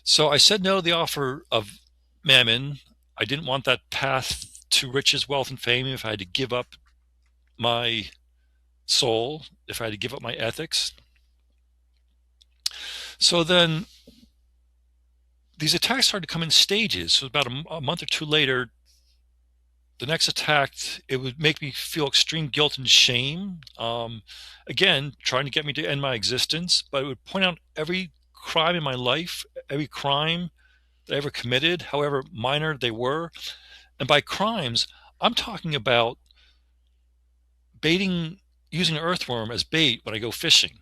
So I said no to the offer of mammon. I didn't want that path to riches, wealth, and fame if I had to give up my soul, if I had to give up my ethics. So then these attacks started to come in stages. So about a month or two later, the next attack, it would make me feel extreme guilt and shame. Again, trying to get me to end my existence, but it would point out every crime in my life, every crime that I ever committed, however minor they were. And by crimes, I'm talking about using an earthworm as bait when I go fishing.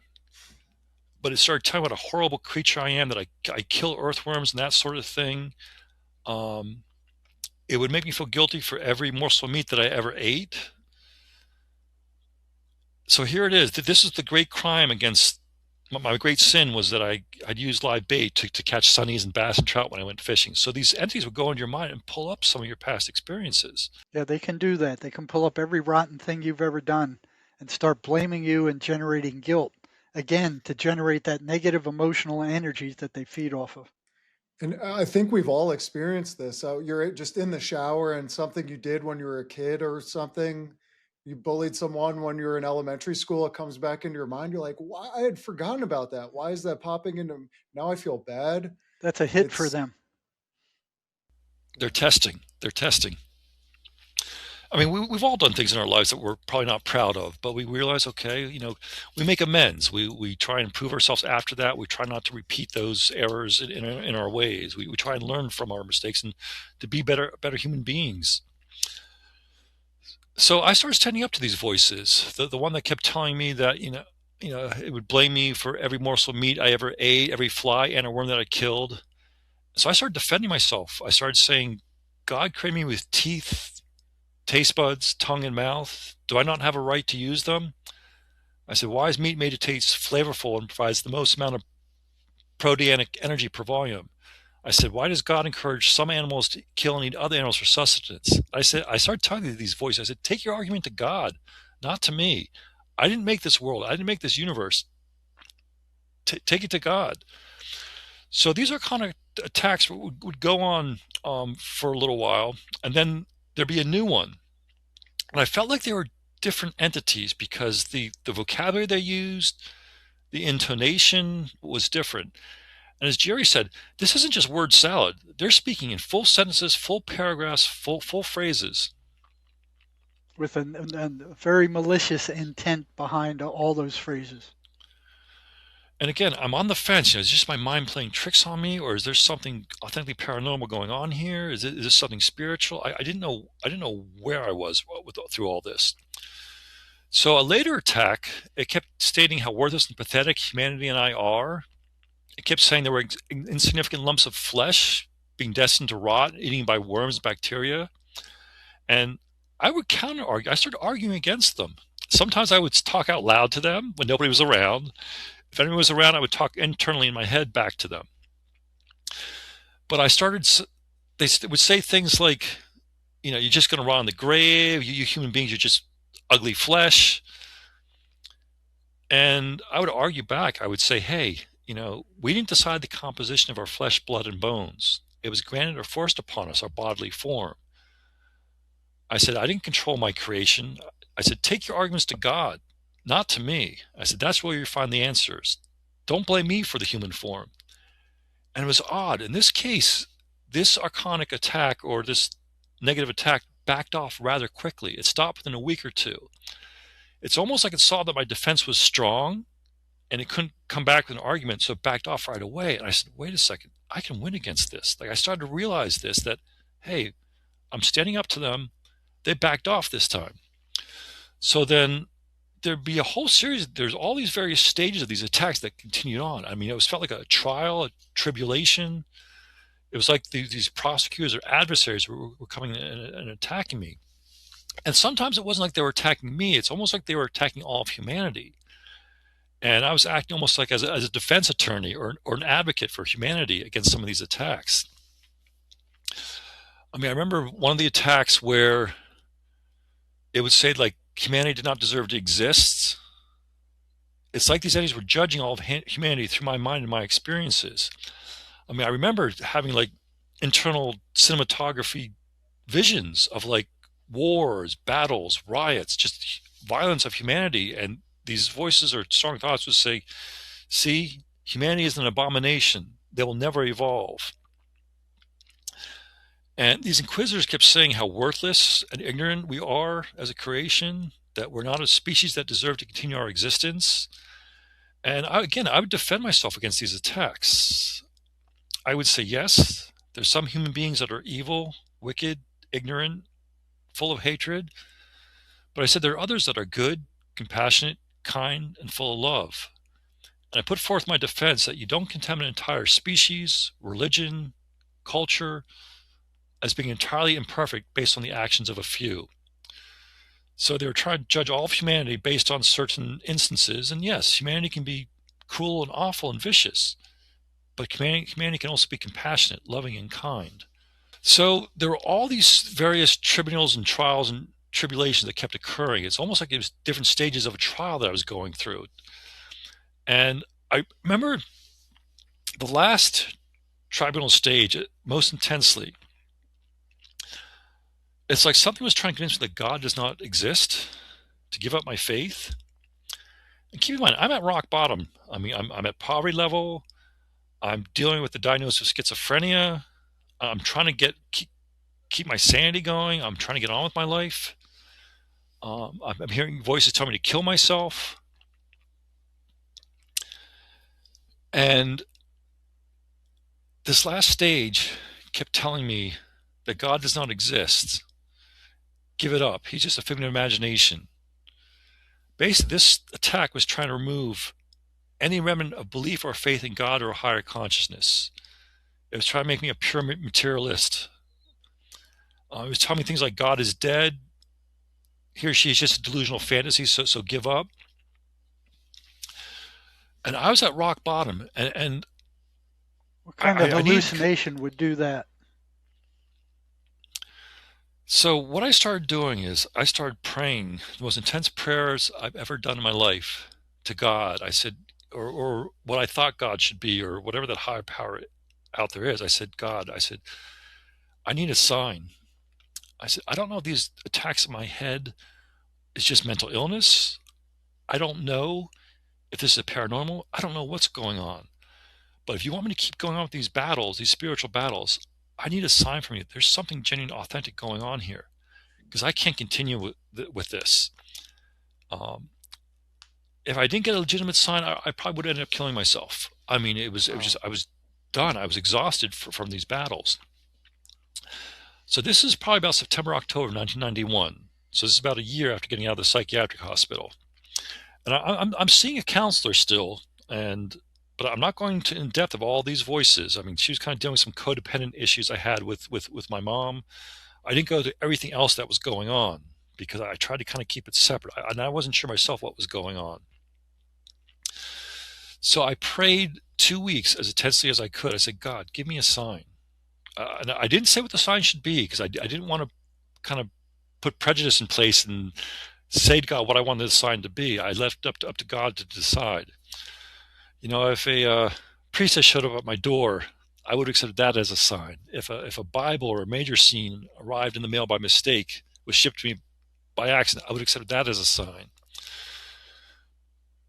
But it started talking about a horrible creature I am, that I kill earthworms and that sort of thing. It would make me feel guilty for every morsel of meat that I ever ate. So here it is. This is the great crime against my great sin, was that I'd used live bait to catch sunnies and bass and trout when I went fishing. So these entities would go into your mind and pull up some of your past experiences. Yeah, they can do that. They can pull up every rotten thing you've ever done and start blaming you and generating guilt, again, to generate that negative emotional energy that they feed off of. And I think we've all experienced this. So you're just in the shower and something you did when you were a kid or something, You bullied someone when you were in elementary school, it comes back into your mind. You're like, why? I had forgotten about that. Why is that popping into, now I feel bad. That's a hit for It's, them. They're testing. They're testing. I mean, we've all done things in our lives that we're probably not proud of, but we realize, okay, we make amends. We try and improve ourselves after that. We try not to repeat those errors in our ways. We try and learn from our mistakes and to be better human beings. So I started standing up to these voices. The one that kept telling me that, it would blame me for every morsel of meat I ever ate, every fly and a worm that I killed. So I started defending myself. I started saying, God created me with teeth, taste buds, tongue, and mouth. Do I not have a right to use them? I said, why is meat made to taste flavorful and provides the most amount of proteinic energy per volume? I said, why does God encourage some animals to kill and eat other animals for sustenance? I started talking to these voices. I said, take your argument to God, not to me. I didn't make this world. I didn't make this universe. Take it to God. So these are kind of attacks that would go on for a little while, and then there'd be a new one. And I felt like they were different entities because the vocabulary they used, the intonation was different. And as Jerry said, this isn't just word salad. They're speaking in full sentences, full paragraphs, full phrases. With a very malicious intent behind all those phrases. And again, I'm on the fence. Is just my mind playing tricks on me, or is there something authentically paranormal going on here? Is this something spiritual? I didn't know where I was through all this. So a later attack, it kept stating how worthless and pathetic humanity and I are. It kept saying there were insignificant lumps of flesh being destined to rot, eaten by worms and bacteria. And I would counter-argue. I started arguing against them. Sometimes I would talk out loud to them when nobody was around. If anyone was around, I would talk internally in my head back to them. But they would say things like, you're just going to rot in the grave. You human beings, you're just ugly flesh. And I would argue back. I would say, hey, we didn't decide the composition of our flesh, blood, and bones. It was granted or forced upon us, our bodily form. I said, I didn't control my creation. I said, take your arguments to God, not to me. I said, that's where you find the answers. Don't blame me for the human form. And it was odd. In this case, this archonic attack or this negative attack backed off rather quickly. It stopped within a week or two. It's almost like it saw that my defense was strong and it couldn't come back with an argument, so it backed off right away. And I said, wait a second, I can win against this. I started to realize that, hey, I'm standing up to them. They backed off this time. So then there'd be a whole series. There's all these various stages of these attacks that continued on. I mean, felt like a trial, a tribulation. It was like these prosecutors or adversaries were coming and attacking me. And sometimes it wasn't like they were attacking me. It's almost like they were attacking all of humanity. And I was acting almost like as a defense attorney or an advocate for humanity against some of these attacks. I mean, I remember one of the attacks where it would say like humanity did not deserve to exist. It's like these entities were judging all of humanity through my mind and my experiences. I mean, I remember having like internal cinematography visions of like wars, battles, riots, just violence of humanity. And these voices or strong thoughts would say, see, humanity is an abomination. They will never evolve. And these inquisitors kept saying how worthless and ignorant we are as a creation, that we're not a species that deserve to continue our existence. And I would defend myself against these attacks. I would say, yes, there's some human beings that are evil, wicked, ignorant, full of hatred. But I said there are others that are good, compassionate, kind, and full of love. And I put forth my defense that you don't condemn an entire species, religion, culture, as being entirely imperfect based on the actions of a few. So they were trying to judge all of humanity based on certain instances. And yes, humanity can be cruel and awful and vicious, but humanity can also be compassionate, loving, and kind. So there were all these various tribunals and trials and tribulations that kept occurring. It's almost like it was different stages of a trial that I was going through. And I remember the last tribunal stage most intensely. It's like something was trying to convince me that God does not exist. to give up my faith. And keep in mind, I'm at rock bottom. I mean, I'm at poverty level. I'm dealing with the diagnosis of schizophrenia. I'm trying to keep my sanity going. I'm trying to get on with my life. I'm hearing voices telling me to kill myself. And this last stage kept telling me that God does not exist. Give it up. He's just a figment of imagination. Basically, this attack was trying to remove any remnant of belief or faith in God or a higher consciousness. It was trying to make me a pure materialist. It was telling me things like God is dead. He or she is just a delusional fantasy, so give up. And I was at rock bottom. And what kind of hallucination would do that? So what I started doing is I started praying the most intense prayers I've ever done in my life to God. I said, or what I thought God should be, or whatever that higher power out there is. I said, God, I need a sign. I said, I don't know if these attacks in my head is just mental illness. I don't know if this is paranormal. I don't know what's going on. But if you want me to keep going on with these battles, these spiritual battles, I need a sign from you. There's something genuine, authentic going on here, because I can't continue with this. If I didn't get a legitimate sign, I probably would end up killing myself. I mean, it was just, I was done. I was exhausted from these battles. So this is probably about September, October 1991. So this is about a year after getting out of the psychiatric hospital. And I'm seeing a counselor still, but I'm not going to in depth of all these voices. I mean, she was kind of dealing with some codependent issues I had with my mom. I didn't go to everything else that was going on because I tried to kind of keep it separate. And I wasn't sure myself what was going on. So I prayed 2 weeks as intensely as I could. I said, God, give me a sign. And I didn't say what the sign should be because I didn't want to kind of put prejudice in place and say to God what I wanted the sign to be. I left up to God to decide. You know, if a priestess showed up at my door, I would have accepted that as a sign. If a Bible or a major scene arrived in the mail by mistake, was shipped to me by accident, I would have accepted that as a sign.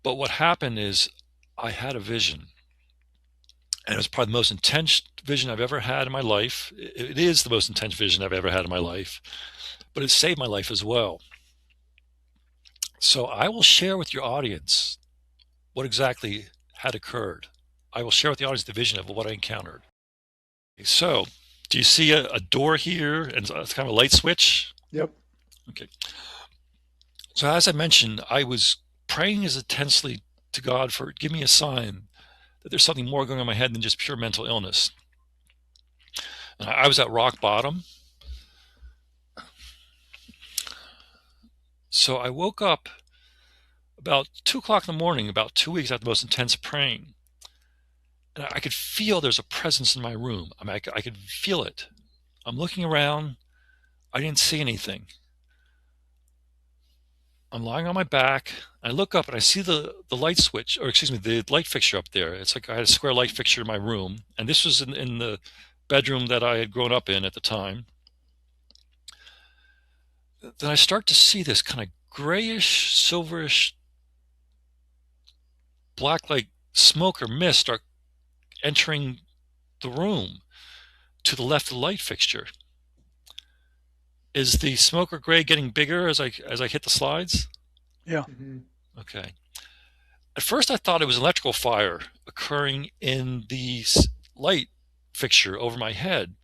But what happened is I had a vision. And it was probably the most intense vision I've ever had in my life. It is the most intense vision I've ever had in my life. But it saved my life as well. So I will share with your audience what exactly had occurred. I will share with the audience the vision of what I encountered. So, do you see a door here and it's kind of a light switch? Yep. Okay. So as I mentioned, I was praying as intensely to God for give me a sign that there's something more going on in my head than just pure mental illness. And I was at rock bottom. So I woke up about 2 o'clock in the morning, about 2 weeks after the most intense praying. And I could feel there's a presence in my room. I mean, I could feel it. I'm looking around. I didn't see anything. I'm lying on my back. I look up and I see the light switch, or excuse me, the light fixture up there. It's like I had a square light fixture in my room. And this was in the bedroom that I had grown up in at the time. Then I start to see this kind of grayish, silverish, black like smoke or mist start entering the room to the left of the light fixture. Is the smoke or gray getting bigger as I hit the slides? Yeah. Mm-hmm. Okay. At first I thought it was an electrical fire occurring in the light fixture over my head,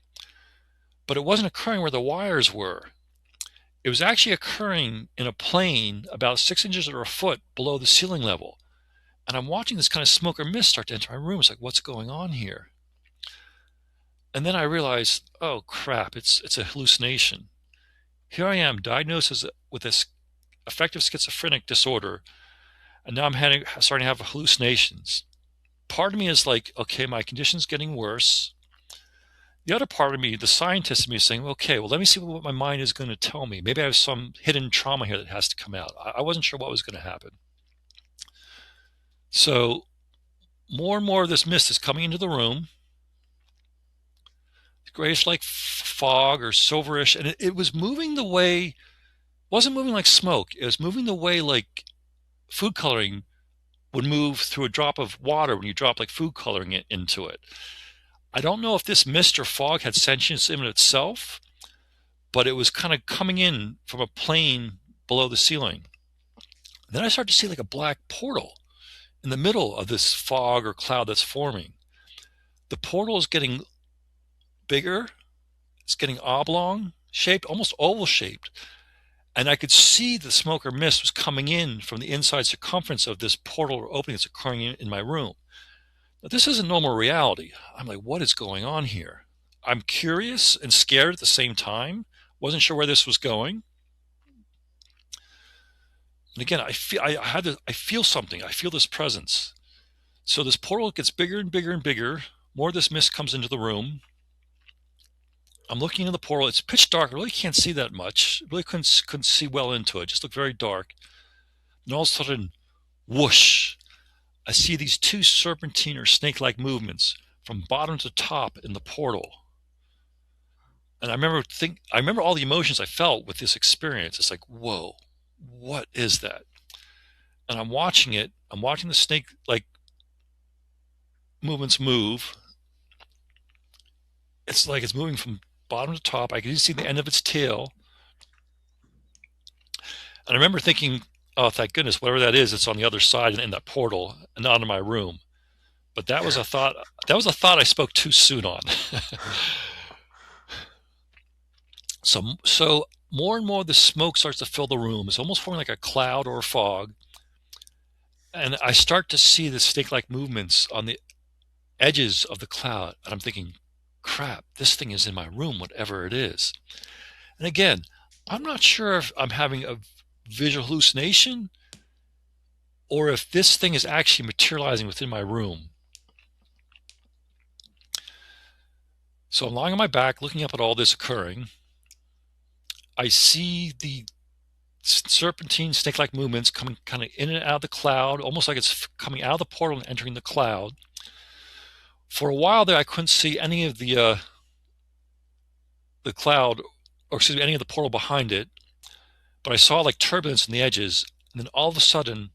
but it wasn't occurring where the wires were. It was actually occurring in a plane about 6 inches or a foot below the ceiling level. And I'm watching this kind of smoke or mist start to enter my room. It's like, what's going on here? And then I realized, oh crap, it's a hallucination. Here I am, diagnosed with this affective schizophrenic disorder, and now I'm starting to have hallucinations. Part of me is like, okay, my condition's getting worse. The other part of me, the scientist in me, is saying, okay, well, let me see what my mind is going to tell me. Maybe I have some hidden trauma here that has to come out. I wasn't sure what was going to happen. So more and more of this mist is coming into the room. Grayish like fog or silverish, and it was moving the way wasn't moving like smoke. It was moving the way like food coloring would move through a drop of water when you drop like food coloring into it. I don't know if this mist or fog had sentience in itself, but it was kind of coming in from a plane below the ceiling. Then I started to see like a black portal in the middle of this fog or cloud that's forming. The portal is getting bigger. It's getting oblong shaped, almost oval shaped. And I could see the smoke or mist was coming in from the inside circumference of this portal or opening that's occurring in my room. Now, this isn't normal reality. I'm like, what is going on here? I'm curious and scared at the same time. Wasn't sure where this was going. And again, I feel something. I feel this presence. So this portal gets bigger and bigger and bigger. More of this mist comes into the room. I'm looking into the portal. It's pitch dark. I really can't see that much. I really couldn't see well into it. It just looked very dark. And all of a sudden, whoosh, I see these two serpentine or snake-like movements from bottom to top in the portal. And I remember all the emotions I felt with this experience. It's like, whoa, what is that? And I'm watching it. I'm watching the snake-like movements move. It's like it's moving from bottom to top. I can see the end of its tail. And I remember thinking, oh, thank goodness, whatever that is, it's on the other side in that portal and not in my room. But that was a thought. That was a thought I spoke too soon on. So more and more the smoke starts to fill the room. It's almost forming like a cloud or a fog. And I start to see the snake-like movements on the edges of the cloud. And I'm thinking, crap, this thing is in my room, whatever it is. And again, I'm not sure if I'm having a visual hallucination or if this thing is actually materializing within my room. So I'm lying on my back looking up at all this occurring. I see the serpentine snake-like movements coming kind of in and out of the cloud, almost like it's coming out of the portal and entering the cloud. For a while there, I couldn't see any of the cloud, or excuse me, any of the portal behind it, but I saw like turbulence in the edges, and then all of a sudden,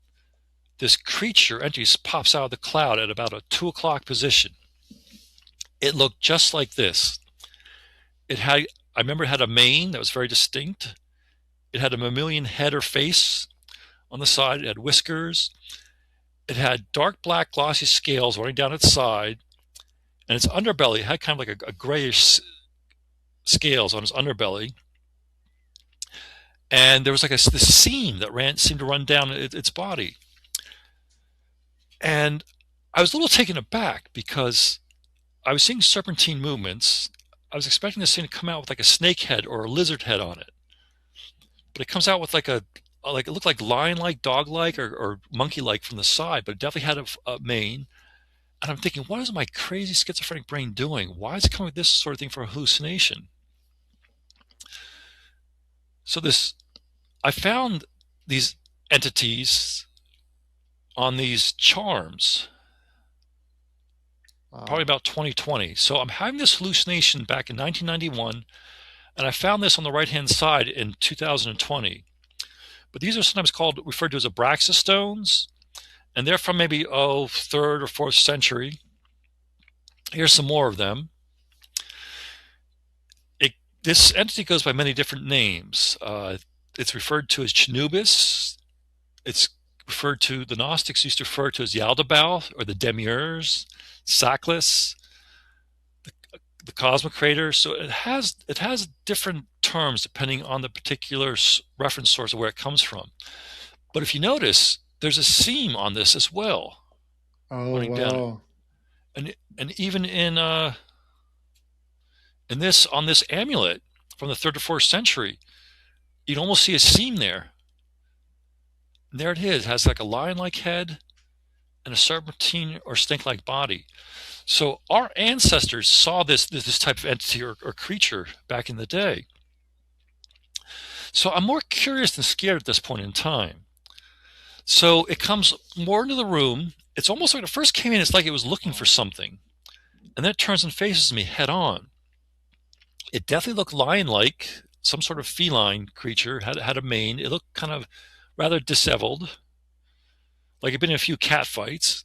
this creature entity pops out of the cloud at about a 2 o'clock position. It looked just like this. I remember it had a mane that was very distinct. It had a mammalian head or face on the side. It had whiskers. It had dark black glossy scales running down its side. And its underbelly had kind of like a grayish scales on its underbelly. And there was like this seam that seemed to run down its body. And I was a little taken aback because I was seeing serpentine movements. I was expecting this thing to come out with like a snake head or a lizard head on it. But it comes out with it looked like lion-like, dog-like, or monkey-like from the side, but it definitely had a mane. And I'm thinking, what is my crazy schizophrenic brain doing? Why is it coming with this sort of thing for a hallucination? So I found these entities on these charms, probably about 2020. So I'm having this hallucination back in 1991, and I found this on the right-hand side in 2020. But these are sometimes referred to as Abraxas stones, and they're from maybe 3rd or 4th century. Here's some more of them. This entity goes by many different names. It's referred to as Chinubis. It's referred to, the Gnostics used to refer to as Yaldabaoth or the Demiurge, Sackless, the Cosmocrator. So it has different terms depending on the particular reference source of where it comes from. But if you notice, there's a seam on this as well. Oh, running wow. down. And even on this amulet from the 3rd or 4th century, you can almost see a seam there. And there it is. It has like a lion-like head and a serpentine or snake-like body. So our ancestors saw this type of entity or creature back in the day. So I'm more curious than scared at this point in time. So it comes more into the room. It's almost like when it first came in, it's like it was looking for something. And then it turns and faces me head on. It definitely looked lion-like, some sort of feline creature, had a mane. It looked kind of rather disheveled, like it'd been in a few cat fights.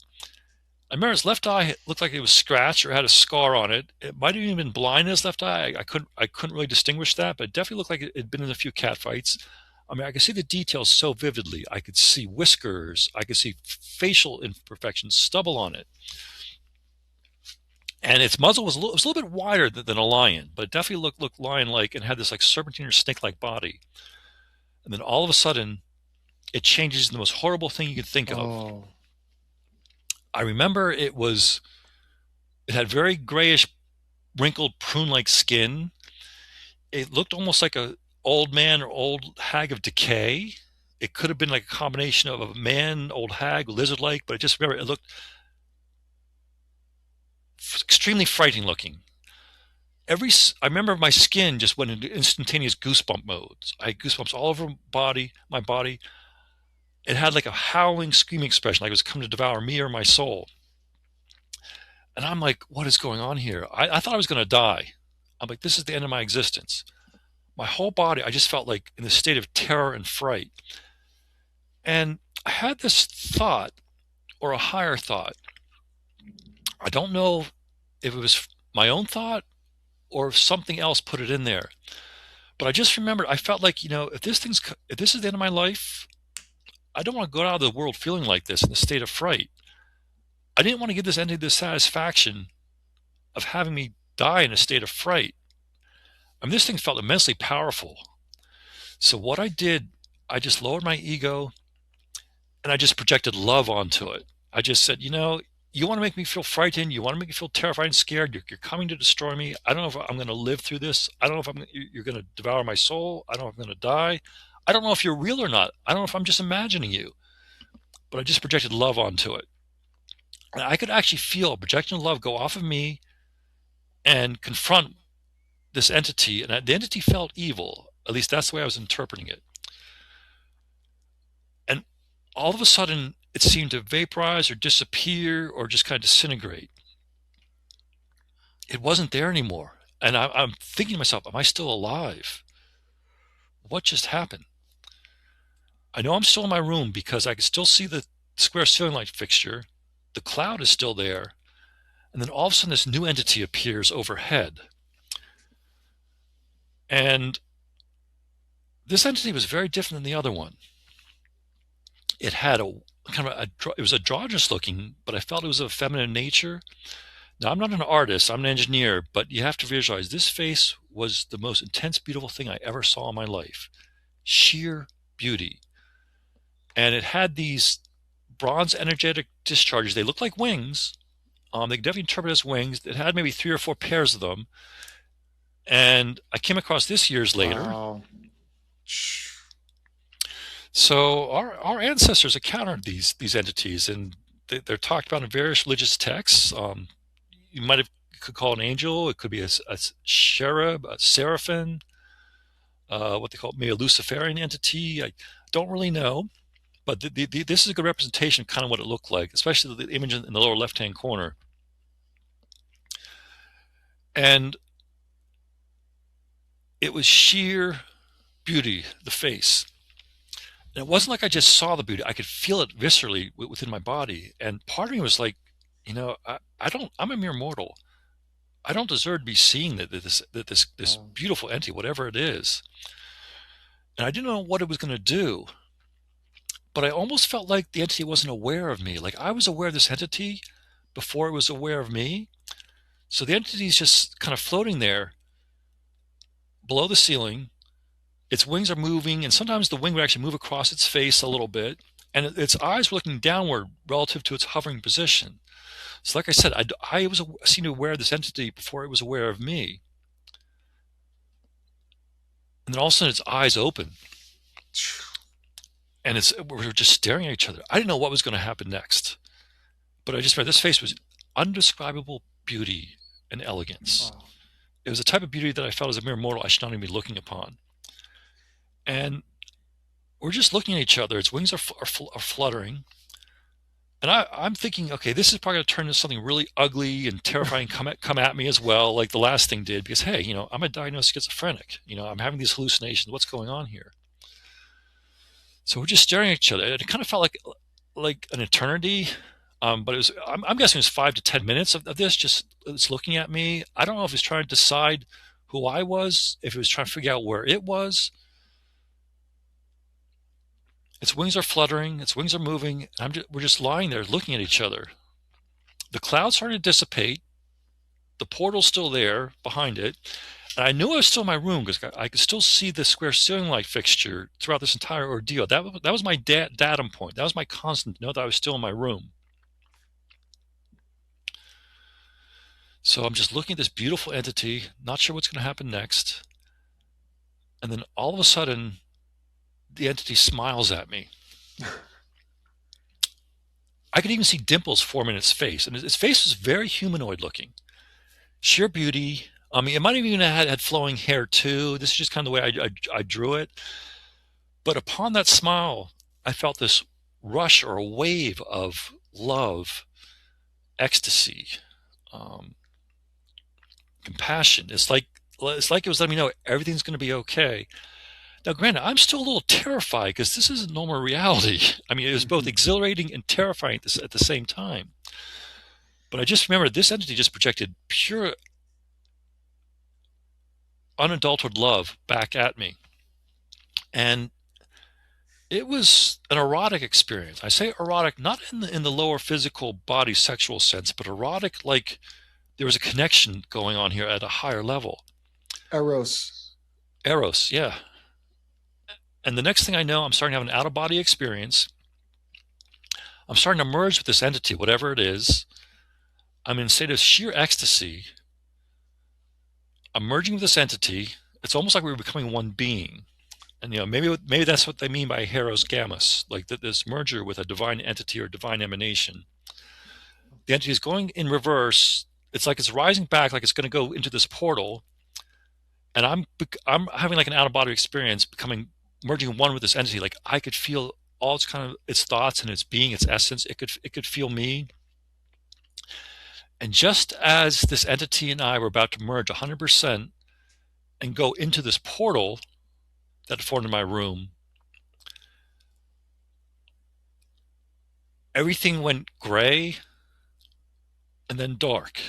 I remember his left eye looked like it was scratched or had a scar on it. It might have even been blind in his left eye. I couldn't really distinguish that, but it definitely looked like it had been in a few cat fights. I mean, I could see the details so vividly. I could see whiskers. I could see facial imperfections, stubble on it. And its muzzle was a little bit wider than a lion, but it definitely looked lion-like and had this like serpentine or snake-like body. And then all of a sudden, it changes into the most horrible thing you could think of. I remember it had very grayish, wrinkled, prune-like skin. It looked almost like a old man or old hag of decay. It could have been like a combination of a man, old hag, lizard-like, but I just remember it looked extremely frightening looking. I remember my skin just went into instantaneous goosebump modes. I had goosebumps all over my body. It had like a howling, screaming expression, like it was coming to devour me or my soul. And I'm like, what is going on here? I thought I was going to die. I'm like, this is the end of my existence. My whole body, I just felt like in a state of terror and fright. And I had this thought, or a higher thought. I don't know if it was my own thought or if something else put it in there. But I just remembered, I felt like, if this is the end of my life, I don't want to go out of the world feeling like this in a state of fright. I didn't want to give this entity the satisfaction of having me die in a state of fright. I mean, this thing felt immensely powerful. So what I did, I just lowered my ego and I just projected love onto it. I just said, you want to make me feel frightened. You want to make me feel terrified and scared. You're coming to destroy me. I don't know if I'm going to live through this. I don't know if you're going to devour my soul. I don't know if I'm going to die. I don't know if you're real or not. I don't know if I'm just imagining you. But I just projected love onto it. And I could actually feel a projection of love go off of me and confront this entity. And the entity felt evil. At least that's the way I was interpreting it. And all of a sudden, it seemed to vaporize or disappear or just kind of disintegrate. It wasn't there anymore. And I'm thinking to myself, am I still alive? What just happened? I know I'm still in my room because I can still see the square ceiling light fixture. The cloud is still there. And then all of a sudden this new entity appears overhead. And this entity was very different than the other one. It had it was androgynous looking, but I felt it was of feminine nature. Now, I'm not an artist, I'm an engineer, but you have to visualize this face was the most intense, beautiful thing I ever saw in my life. Sheer beauty. And it had these bronze energetic discharges. They looked like wings. They could definitely interpret as wings. It had maybe 3 or 4 pairs of them. And I came across this years later. Wow. So our ancestors encountered these entities, and they're talked about in various religious texts. You could call it an angel. It could be a cherub, a seraphim, what they call maybe a Luciferian entity. I don't really know, but this is a good representation of kind of what it looked like, especially the image in the lower left-hand corner. And it was sheer beauty, the face. And it wasn't like I just saw the beauty. I could feel it viscerally within my body. And part of me was like, I'm a mere mortal. I don't deserve to be seeing this beautiful entity, whatever it is. And I didn't know what it was going to do. But I almost felt like the entity wasn't aware of me. Like I was aware of this entity before it was aware of me. So the entity is just kind of floating there below the ceiling. Its wings are moving, and sometimes the wing would actually move across its face a little bit, and its eyes were looking downward relative to its hovering position. So like I said, I seemed aware of this entity before it was aware of me. And then all of a sudden its eyes open. And we were just staring at each other. I didn't know what was going to happen next. But I just remember this face was undescribable beauty and elegance. Oh. It was a type of beauty that I felt as a mere mortal I should not even be looking upon. And we're just looking at each other. Its wings are fluttering. And I'm thinking, okay, this is probably going to turn into something really ugly and terrifying, come at me as well, like the last thing did, because, hey, I'm a diagnosed schizophrenic. I'm having these hallucinations. What's going on here? So we're just staring at each other. It kind of felt like an eternity. But it was, I'm guessing it was 5 to 10 minutes of this, just it's looking at me. I don't know if it was trying to decide who I was, if it was trying to figure out where it was. Its wings are fluttering, its wings are moving. We're just lying there looking at each other. The clouds started to dissipate. The portal's still there behind it. And I knew I was still in my room because I could still see the square ceiling light fixture throughout this entire ordeal. That was my datum point. That was my constant to know that I was still in my room. So I'm just looking at this beautiful entity, not sure what's going to happen next. And then all of a sudden, the entity smiles at me. I could even see dimples form in its face. And its face was very humanoid looking. Sheer beauty. I mean, it might have even had flowing hair too. This is just kind of the way I drew it. But upon that smile, I felt this rush or a wave of love, ecstasy, compassion. It's like it was letting me know everything's going to be okay. Now, granted, I'm still a little terrified because this isn't normal reality. I mean, it was both exhilarating and terrifying at the same time. But I just remember this entity just projected pure, unadulterated love back at me. And it was an erotic experience. I say erotic not in the lower physical body sexual sense, but erotic like there was a connection going on here at a higher level. Eros, yeah. And the next thing I know, I'm starting to have an out-of-body experience. I'm starting to merge with this entity, whatever it is. I'm in a state of sheer ecstasy. I'm merging with this entity. It's almost like we were becoming one being. And maybe that's what they mean by Heros Gammus, like this merger with a divine entity or divine emanation. The entity is going in reverse. It's like it's rising back, like it's going to go into this portal. And I'm having like an out-of-body experience, merging one with this entity. Like I could feel all its thoughts and its being, its essence. It could feel me. And just as this entity and I were about to merge 100% and go into this portal that formed in my room, everything went gray and then dark.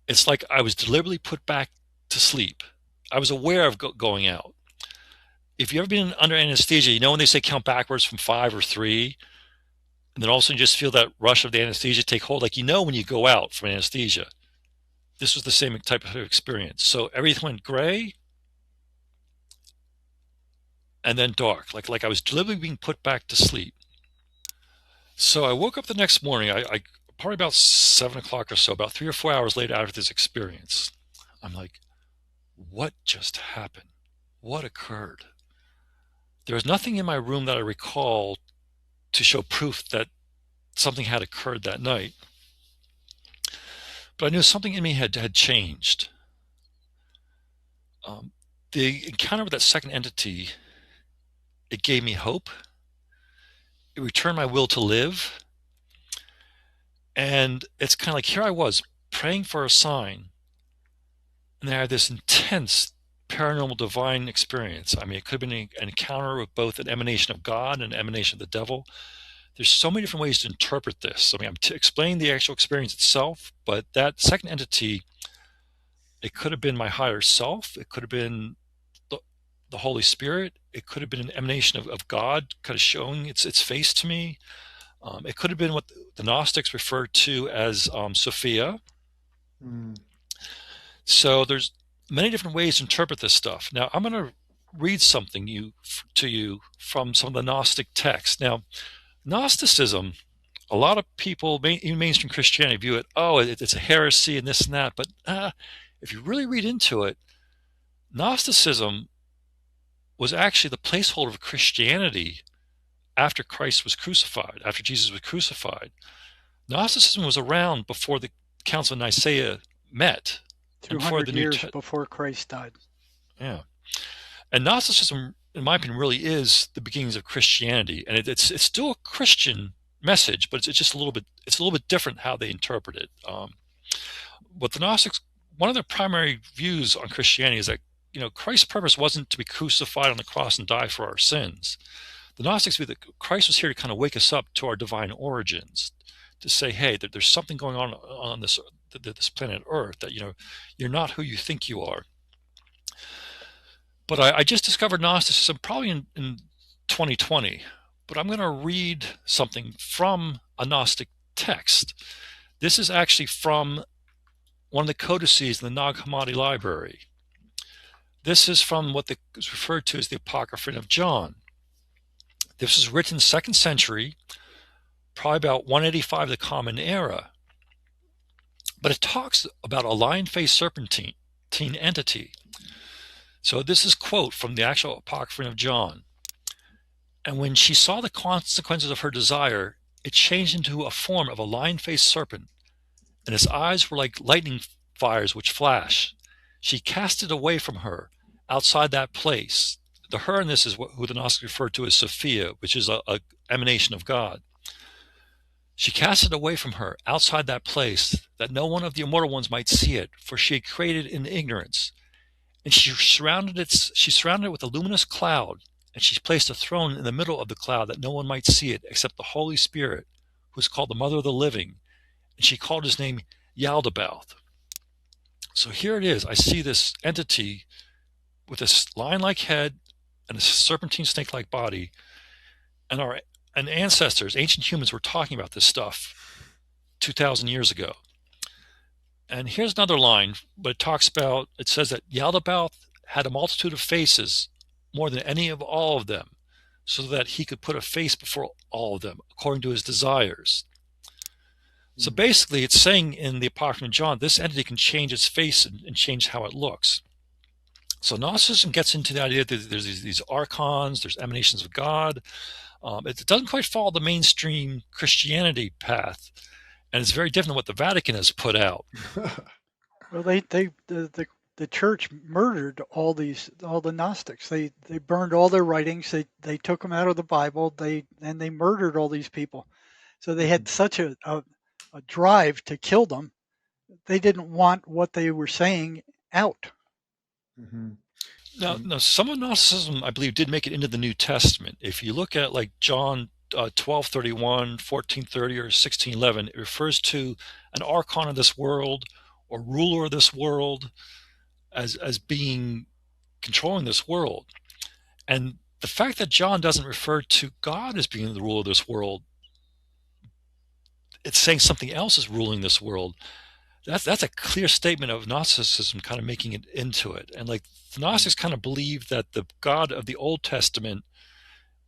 It's like I was deliberately put back to sleep. I was aware of going out. If you've ever been under anesthesia, when they say count backwards from 5 or 3, and then all of a sudden you just feel that rush of the anesthesia take hold, like when you go out from anesthesia. This was the same type of experience. So everything went gray and then dark, like I was deliberately being put back to sleep. So I woke up the next morning, I probably about 7 o'clock or so, about 3 or 4 hours later after this experience. I'm like, what just happened? What occurred? There was nothing in my room that I recall to show proof that something had occurred that night. But I knew something in me had changed. The encounter with that second entity, it gave me hope. It returned my will to live. And it's kind of like, here I was praying for a sign. And I had this intense paranormal divine experience. I mean, it could have been an encounter with both an emanation of God and an emanation of the devil. There's so many different ways to interpret this. I mean, I'm explaining the actual experience itself, but that second entity, it could have been my higher self. It could have been the Holy Spirit. It could have been an emanation of God, kind of showing its face to me. It could have been what the Gnostics referred to as Sophia. So there's many different ways to interpret this stuff. Now, I'm going to read something to you from some of the Gnostic texts. Now, Gnosticism, a lot of people, even mainstream Christianity, view it, it's a heresy and this and that. But if you really read into it, Gnosticism was actually the placeholder of Christianity after Christ was crucified, after Jesus was crucified. Gnosticism was around before the Council of Nicaea met. 200 years before Christ died. Yeah. And Gnosticism, in my opinion, really is the beginnings of Christianity. And it's still a Christian message, but it's just a little bit different how they interpret it. What the Gnostics, one of their primary views on Christianity is that Christ's purpose wasn't to be crucified on the cross and die for our sins. The Gnostics view that Christ was here to kind of wake us up to our divine origins, to say, hey, that there's something going on this planet Earth, that you're not who you think you are. But I just discovered Gnosticism probably in 2020. But I'm going to read something from a Gnostic text. This is actually from one of the codices in the Nag Hammadi library. This is from what is referred to as the Apocrypha of John. This was written 2nd century, probably about 185 of the Common Era. But it talks about a lion-faced serpentine entity. So this is a quote from the actual Apocrypha of John. And when she saw the consequences of her desire, it changed into a form of a lion-faced serpent, and its eyes were like lightning fires which flash. She cast it away from her outside that place. The her in this is who the Gnostics refer to as Sophia, which is a emanation of God. She cast it away from her outside that place, that no one of the immortal ones might see it, for she had created in ignorance. And she surrounded it with a luminous cloud, and she placed a throne in the middle of the cloud that no one might see it except the Holy Spirit, who is called the Mother of the Living, and she called his name Yaldabaoth. So here it is. I see this entity with a lion-like head and a serpentine snake-like body, and our ancestors, ancient humans, were talking about this stuff 2,000 years ago. And here's another line, but it says that Yaldabaoth had a multitude of faces, more than any of all of them, so that he could put a face before all of them, according to his desires. So basically, it's saying in the Apocrypha of John, this entity can change its face and change how it looks. So Gnosticism gets into the idea that there's these archons, there's emanations of God. It doesn't quite follow the mainstream Christianity path, and it's very different than what the Vatican has put out. Well, the church murdered all the Gnostics. They burned all their writings. They took them out of the Bible. They murdered all these people. So they had such a drive to kill them. They didn't want what they were saying out. Mm-hmm. Now, some of Gnosticism, I believe, did make it into the New Testament. If you look at like John 12:31, 14:30, or 16:11, it refers to an archon of this world or ruler of this world as being controlling this world. And the fact that John doesn't refer to God as being the ruler of this world, it's saying something else is ruling this world. That's a clear statement of Gnosticism kind of making it into it. And like the Gnostics kind of believed that the God of the Old Testament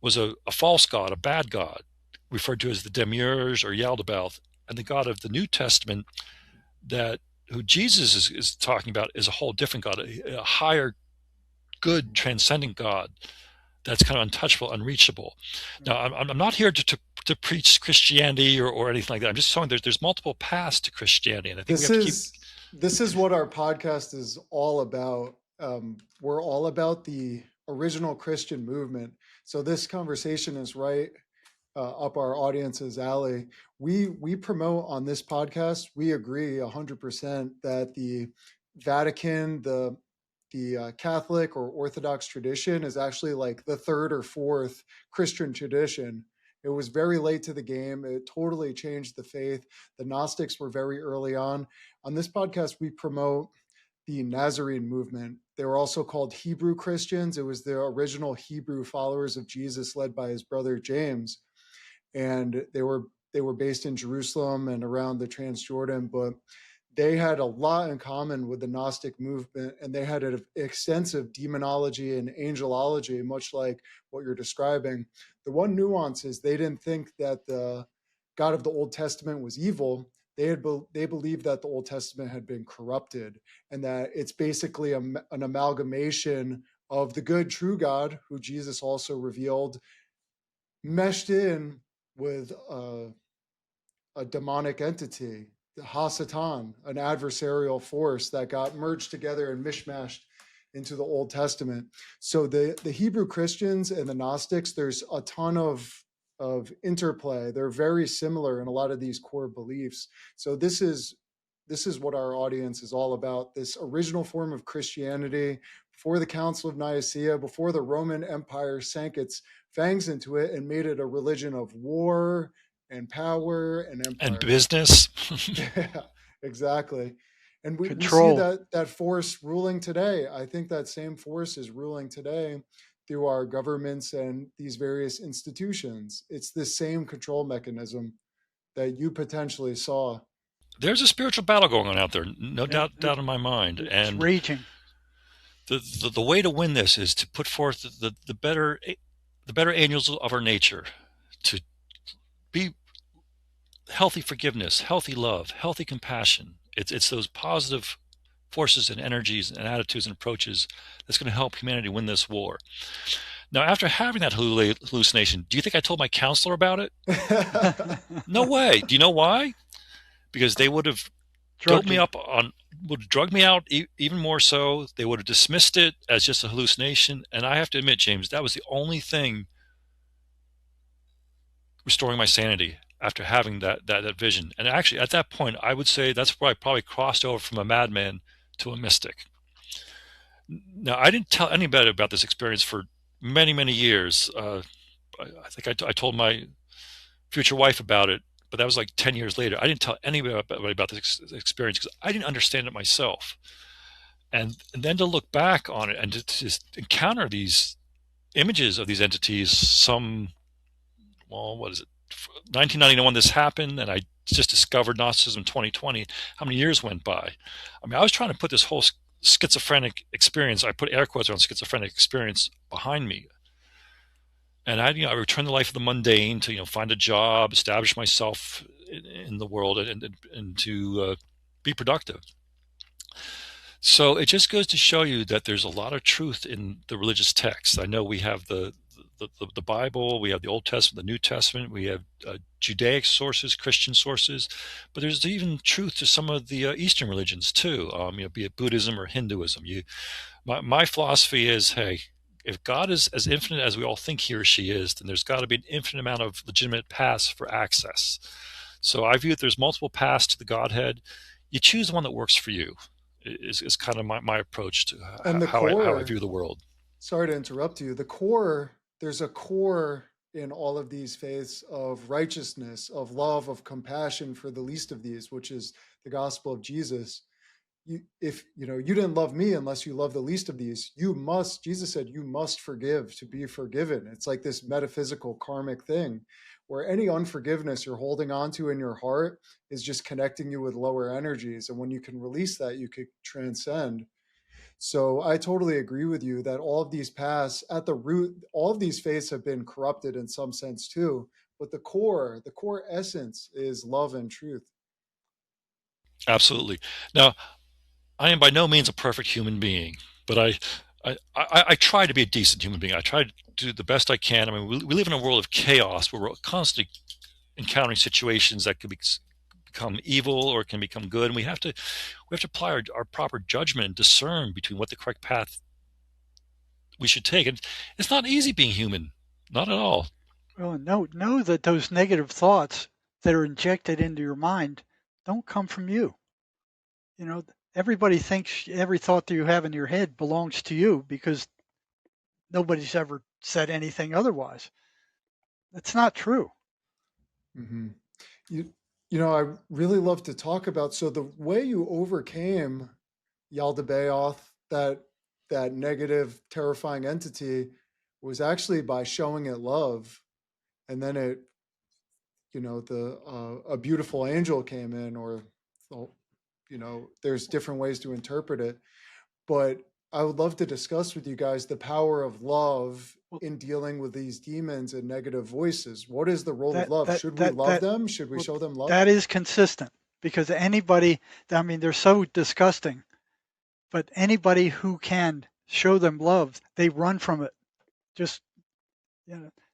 was a false God, a bad God, referred to as the Demiurge or Yaldabaoth, and the God of the New Testament, that who Jesus is talking about, is a whole different God, a higher, good, transcendent God that's kind of untouchable, unreachable. Now, I'm not here to preach Christianity or anything like that. I'm just showing there's multiple paths to Christianity, and I think this is what our podcast is all about. We're all about the original Christian movement. So this conversation is right up our audience's alley. We promote on this podcast. We agree 100% that the Vatican, the Catholic or Orthodox tradition is actually like the third or fourth Christian tradition. It was very late to the game. It totally changed the faith. The Gnostics were very early on. On this podcast, we promote the Nazarene movement. They were also called Hebrew Christians. It was the original Hebrew followers of Jesus, led by his brother James. And they were based in Jerusalem and around the Transjordan, but they had a lot in common with the Gnostic movement, and they had an extensive demonology and angelology, much like what you're describing. The one nuance is they didn't think that the God of the Old Testament was evil. They believed that the Old Testament had been corrupted, and that it's basically an amalgamation of the good, true God, who Jesus also revealed, meshed in with a demonic entity, the Hasatan, an adversarial force that got merged together and mishmashed into the Old Testament. So the Hebrew Christians and the Gnostics, there's a ton of of interplay. They're very similar in a lot of these core beliefs. So this is what our audience is all about. This original form of Christianity before the Council of Nicaea, before the Roman Empire sank its fangs into it and made it a religion of war and power and empire. And business. Yeah, exactly. And we see Control. that force ruling today. I think that same force is ruling today through our governments and these various institutions. It's the same control mechanism that you potentially saw. There's a spiritual battle going on out there, no doubt in my mind. It's raging. The way to win this is to put forth the better angels of our nature, to be healthy forgiveness, healthy love, healthy compassion. It's those positive forces and energies and attitudes and approaches that's going to help humanity win this war. Now, after having that hallucination, do you think I told my counselor about it? No way. Do you know why? Because they would have would have drugged me out even more so. They would have dismissed it as just a hallucination. And I have to admit, James, that was the only thing restoring my sanity after having that vision. And actually, at that point, I would say that's where I probably crossed over from a madman to a mystic. Now, I didn't tell anybody about this experience for many, many years. I think I told my future wife about it, but that was like 10 years later. I didn't tell anybody about this experience because I didn't understand it myself. And then to look back on it and to just encounter these images of these entities, 1991 this happened, and I just discovered Gnosticism in 2020. How many years went by? I mean, I was trying to put this whole schizophrenic experience, I put air quotes on schizophrenic experience, behind me. And I returned to life of the mundane to, find a job, establish myself in the world, and to be productive. So it just goes to show you that there's a lot of truth in the religious texts. I know we have the Bible, we have the Old Testament, the New Testament, we have Judaic sources, Christian sources, but there's even truth to some of the Eastern religions too, be it Buddhism or Hinduism. My philosophy is, hey, if God is as infinite as we all think he or she is, then there's got to be an infinite amount of legitimate paths for access. So I view that there's multiple paths to the Godhead. You choose the one that works for you, is kind of my approach to how I view the world. Sorry to interrupt you. There's a core in all of these faiths of righteousness, of love, of compassion for the least of these, which is the gospel of Jesus. If you didn't love me unless you love the least of these, Jesus said, you must forgive to be forgiven. It's like this metaphysical karmic thing where any unforgiveness you're holding on to in your heart is just connecting you with lower energies. And when you can release that, you could transcend. So I totally agree with you that all of these paths at the root, all of these faiths have been corrupted in some sense too. But the core essence is love and truth. Absolutely. Now, I am by no means a perfect human being, but I try to be a decent human being. I try to do the best I can. I mean, we live in a world of chaos where we're constantly encountering situations that could become evil or can become good, and we have to apply our proper judgment and discern between what the correct path we should take. And it's not easy being human, not at all. Well, know that those negative thoughts that are injected into your mind don't come from you. Everybody thinks every thought that you have in your head belongs to you because nobody's ever said anything otherwise. That's not true. Mm-hmm. I really love to talk about, so the way you overcame Yaldabaoth, that negative, terrifying entity, was actually by showing it love. And then a beautiful angel came in, or there's different ways to interpret it. But I would love to discuss with you guys the power of love in dealing with these demons and negative voices. What is the role of love? Should we love them? Should we show them love? That is consistent, because they're so disgusting, but anybody who can show them love, they run from it. Just,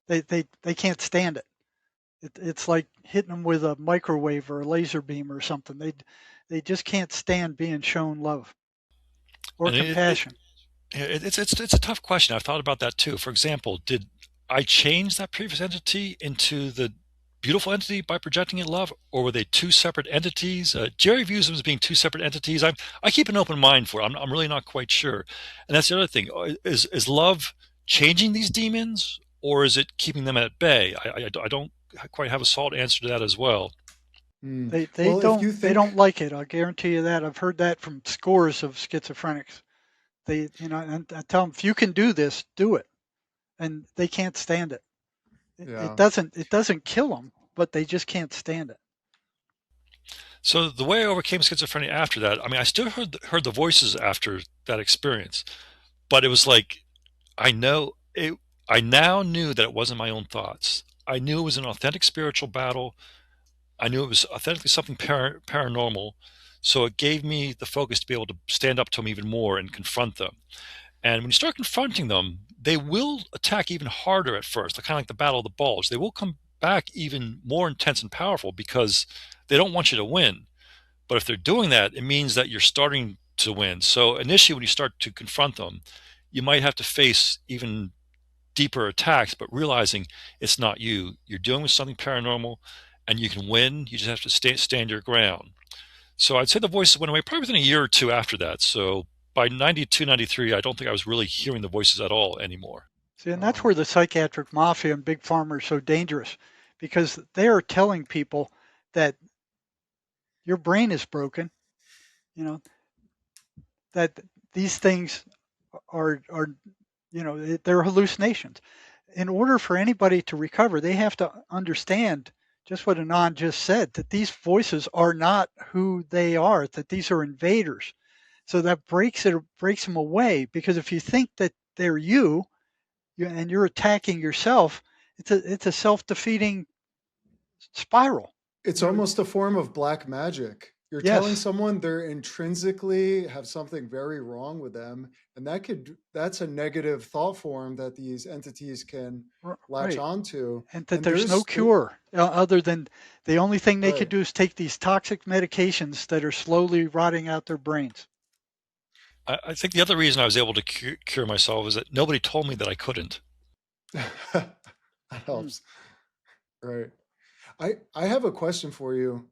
they can't stand it. It's like hitting them with a microwave or a laser beam or something. They just can't stand being shown love or compassion. It's a tough question. I've thought about that too. For example, did I changed that previous entity into the beautiful entity by projecting in love, or were they two separate entities? Jerry views them as being two separate entities. I keep an open mind for it. I'm really not quite sure. And that's the other thing. Is love changing these demons, or is it keeping them at bay? I don't quite have a solid answer to that as well. They Well, if you don't think, like it. I'll guarantee you that. I've heard that from scores of schizophrenics. And I tell them, if you can do this, do it, and they can't stand it. yeah, It doesn't kill them, but they just can't stand it. So the way I overcame schizophrenia after that, I mean, I still heard the voices after that experience, but it was like I know it. I now knew that it wasn't my own thoughts. I knew it was an authentic spiritual battle. I knew it was authentically something paranormal. So it gave me the focus to be able to stand up to them even more and confront them. And when you start confronting them, they will attack even harder at first, kind of like the Battle of the Bulge. They will come back even more intense and powerful because they don't want you to win. But if they're doing that, it means that you're starting to win. So initially, when you start to confront them, you might have to face even deeper attacks, but realizing it's not you. You're dealing with something paranormal and you can win. You just have to stand your ground. So I'd say the voices went away probably within a year or two after that. So by 92, 93, I don't think I was really hearing the voices at all anymore. See, and that's where the psychiatric mafia and big pharma are so dangerous, because they are telling people that your brain is broken, that these things are they're hallucinations. In order for anybody to recover, they have to understand just what Anon just said, that these voices are not who they are, that these are invaders. So that breaks them away, because if you think that they're and you're attacking yourself, it's a self-defeating spiral. it's almost a form of black magic. You're telling Yes, someone they're intrinsically have something very wrong with them, and that's a negative thought form that these entities can latch right. onto. And that And there's no there's cure other than the only thing they could right. do is take these toxic medications that are slowly rotting out their brains. I think the other reason I was able to cure myself is that nobody told me that I couldn't. That Hmm. helps. Right. I have a question for you.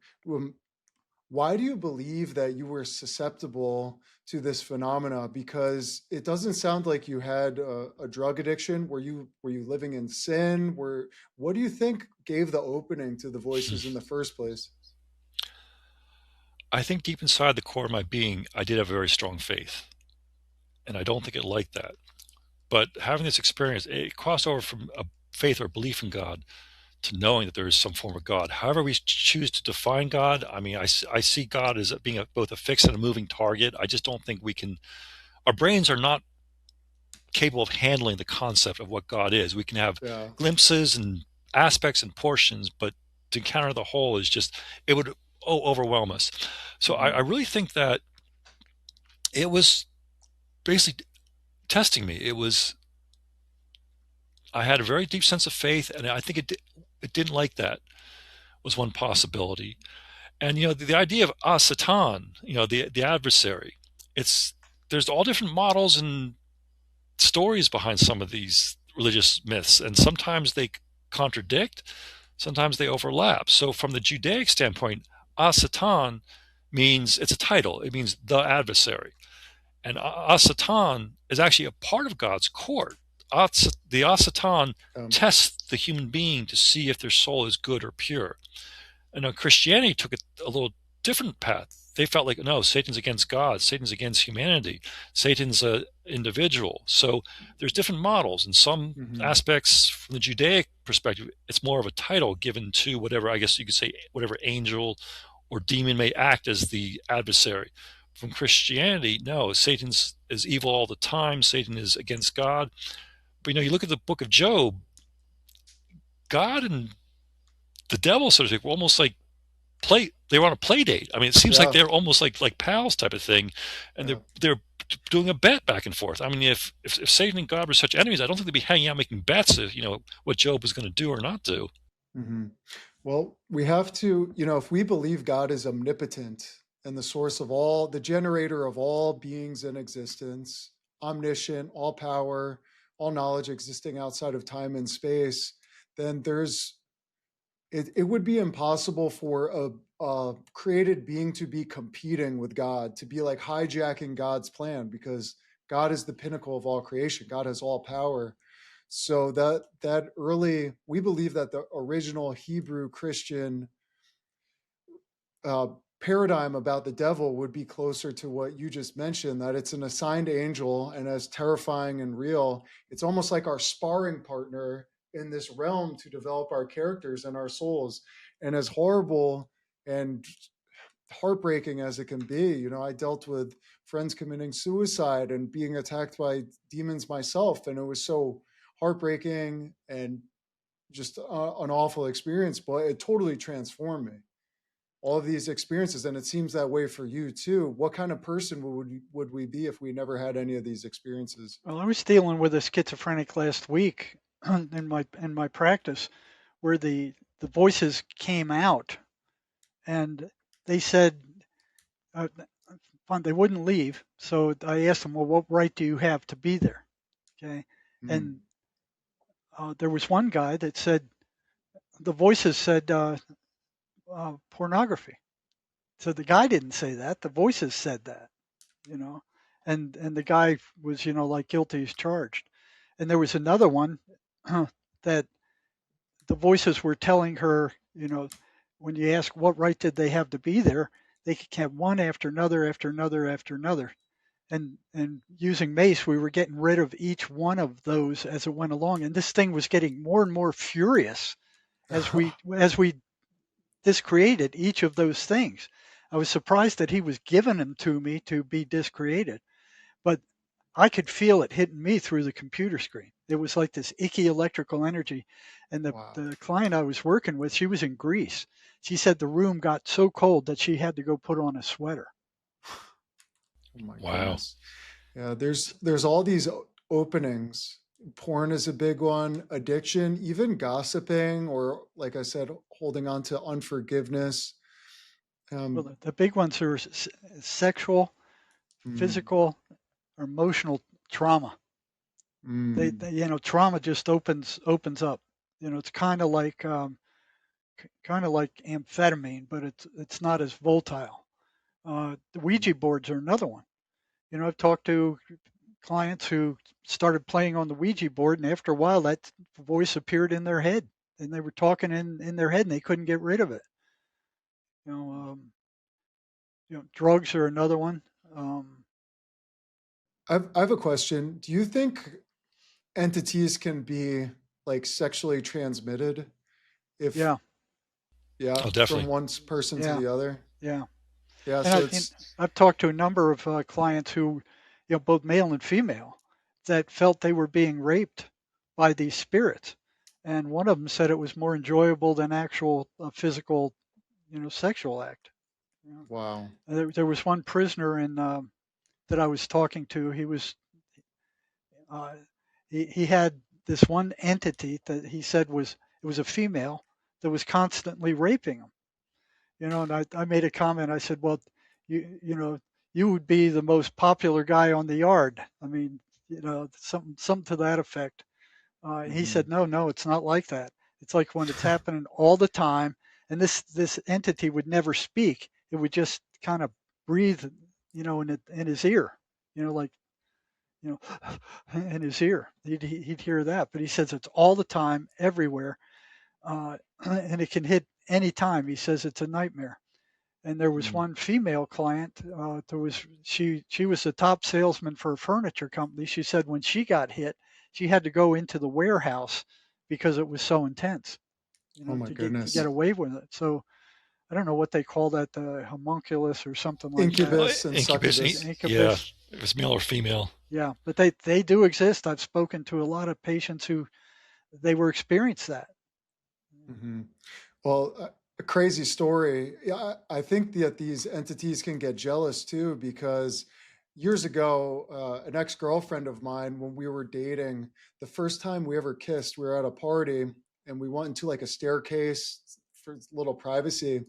Why do you believe that you were susceptible to this phenomena? Because it doesn't sound like you had a drug addiction. Were you living in sin? What do you think gave the opening to the voices in the first place? I think deep inside the core of my being, I did have a very strong faith. And I don't think it liked that. But having this experience, it crossed over from a faith or belief in God to knowing that there is some form of God. However we choose to define God, I mean, I see God as being both a fixed and a moving target. I just don't think we can, our brains are not capable of handling the concept of what God is. We can have Yeah. glimpses and aspects and portions, but to encounter the whole is just, it would overwhelm us. So Hmm. I really think that it was basically testing me. I had a very deep sense of faith, and I think it didn't like that was one possibility. And the idea of Satan, the adversary, it's there's all different models and stories behind some of these religious myths, and sometimes they contradict, sometimes they overlap. So from the Judaic standpoint, Satan means it's a title. It means the adversary. And Satan is actually a part of God's court. The Satan Um, tests the human being to see if their soul is good or pure. And Christianity took it a little different path. They felt like, no, Satan's against God, Satan's against humanity, Satan's an individual. So there's different models. In some mhm. aspects, from the Judaic perspective, it's more of a title given to whatever, I guess you could say, whatever angel or demon may act as the adversary. From Christianity, no, Satan's is evil all the time. Satan is against God. But you look at the book of Job, God and the devil, so to speak, were almost like they were on a play date. I mean, it seems like Yeah, they're almost like pals type of thing, and yeah. they're doing a bet back and forth. I mean, if Satan and God were such enemies, I don't think they'd be hanging out making bets of what Job was going to do or not do. Hmm. Well, we have to, if we believe God is omnipotent and the source of all, the generator of all beings in existence, omniscient, all power, all knowledge existing outside of time and space, then it would be impossible for a created being to be competing with God, to be like hijacking God's plan, because God is the pinnacle of all creation. God has all power. So we believe that the original Hebrew Christian paradigm about the devil would be closer to what you just mentioned, that it's an assigned angel, and as terrifying and real, it's almost like our sparring partner in this realm to develop our characters and our souls. And as horrible and heartbreaking as it can be, I dealt with friends committing suicide and being attacked by demons myself, and it was so heartbreaking and just an awful experience, but it totally transformed me, all of these experiences. And it seems that way for you too. What kind of person would we be if we never had any of these experiences? Well, I was dealing with a schizophrenic last week in my practice, where the voices came out, and they said they wouldn't leave. So I asked them, well, what right do you have to be there? Okay. And there was one guy that said, the voices said pornography. So the guy didn't say that. The voices said that, and the guy was, like guilty as charged. And there was another one that the voices were telling her, when you ask what right did they have to be there, they could have one after another, after another, after another. And using mace, we were getting rid of each one of those as it went along. And this thing was getting more and more furious as we discreated each of those things. I was surprised that he was giving them to me to be discreated, but I could feel it hitting me through the computer screen. It was like this icky electrical energy. And the client I was working with, she was in Greece. She said the room got so cold that she had to go put on a sweater. Oh my goodness. Yeah, there's all these openings. Porn is a big one, addiction, even gossiping, or like I said, holding on to unforgiveness. Well, the big ones are sexual, physical, or emotional trauma. They trauma just opens up. It's kind of like amphetamine, but it's not as volatile. The Ouija boards are another one. I've talked to clients who started playing on the Ouija board, and after a while, that voice appeared in their head, and they were talking in their head, and they couldn't get rid of it. Drugs are another one. I have a question. Do you think entities can be like sexually transmitted? Yeah. Oh, definitely. From one person to the other. Yeah. So I've talked to a number of clients who, both male and female, that felt they were being raped by these spirits, and one of them said it was more enjoyable than actual physical, sexual act. Wow. There was one prisoner that I was talking to. He was he had this one entity that he said was a female that was constantly raping him. And I made a comment. I said, well, you would be the most popular guy on the yard. I mean, something to that effect. He said, no, it's not like that. It's like when it's happening all the time, and this entity would never speak. It would just kind of breathe, in his ear, in his ear. He'd hear that. But he says it's all the time, everywhere, and it can hit any time. He says it's a nightmare. And there was one female client. She was the top salesman for a furniture company. She said when she got hit, she had to go into the warehouse because it was so intense. Oh my goodness. To get away with it. So I don't know what they call that, homunculus or something like incubus that. And incubus. Yeah, if it's male or female. Yeah, but they do exist. I've spoken to a lot of patients who they were experienced that. Mm-hmm. Well, a crazy story. Yeah, I think that these entities can get jealous too, because years ago, an ex-girlfriend of mine, when we were dating, the first time we ever kissed, we were at a party and we went into like a staircase for a little privacy,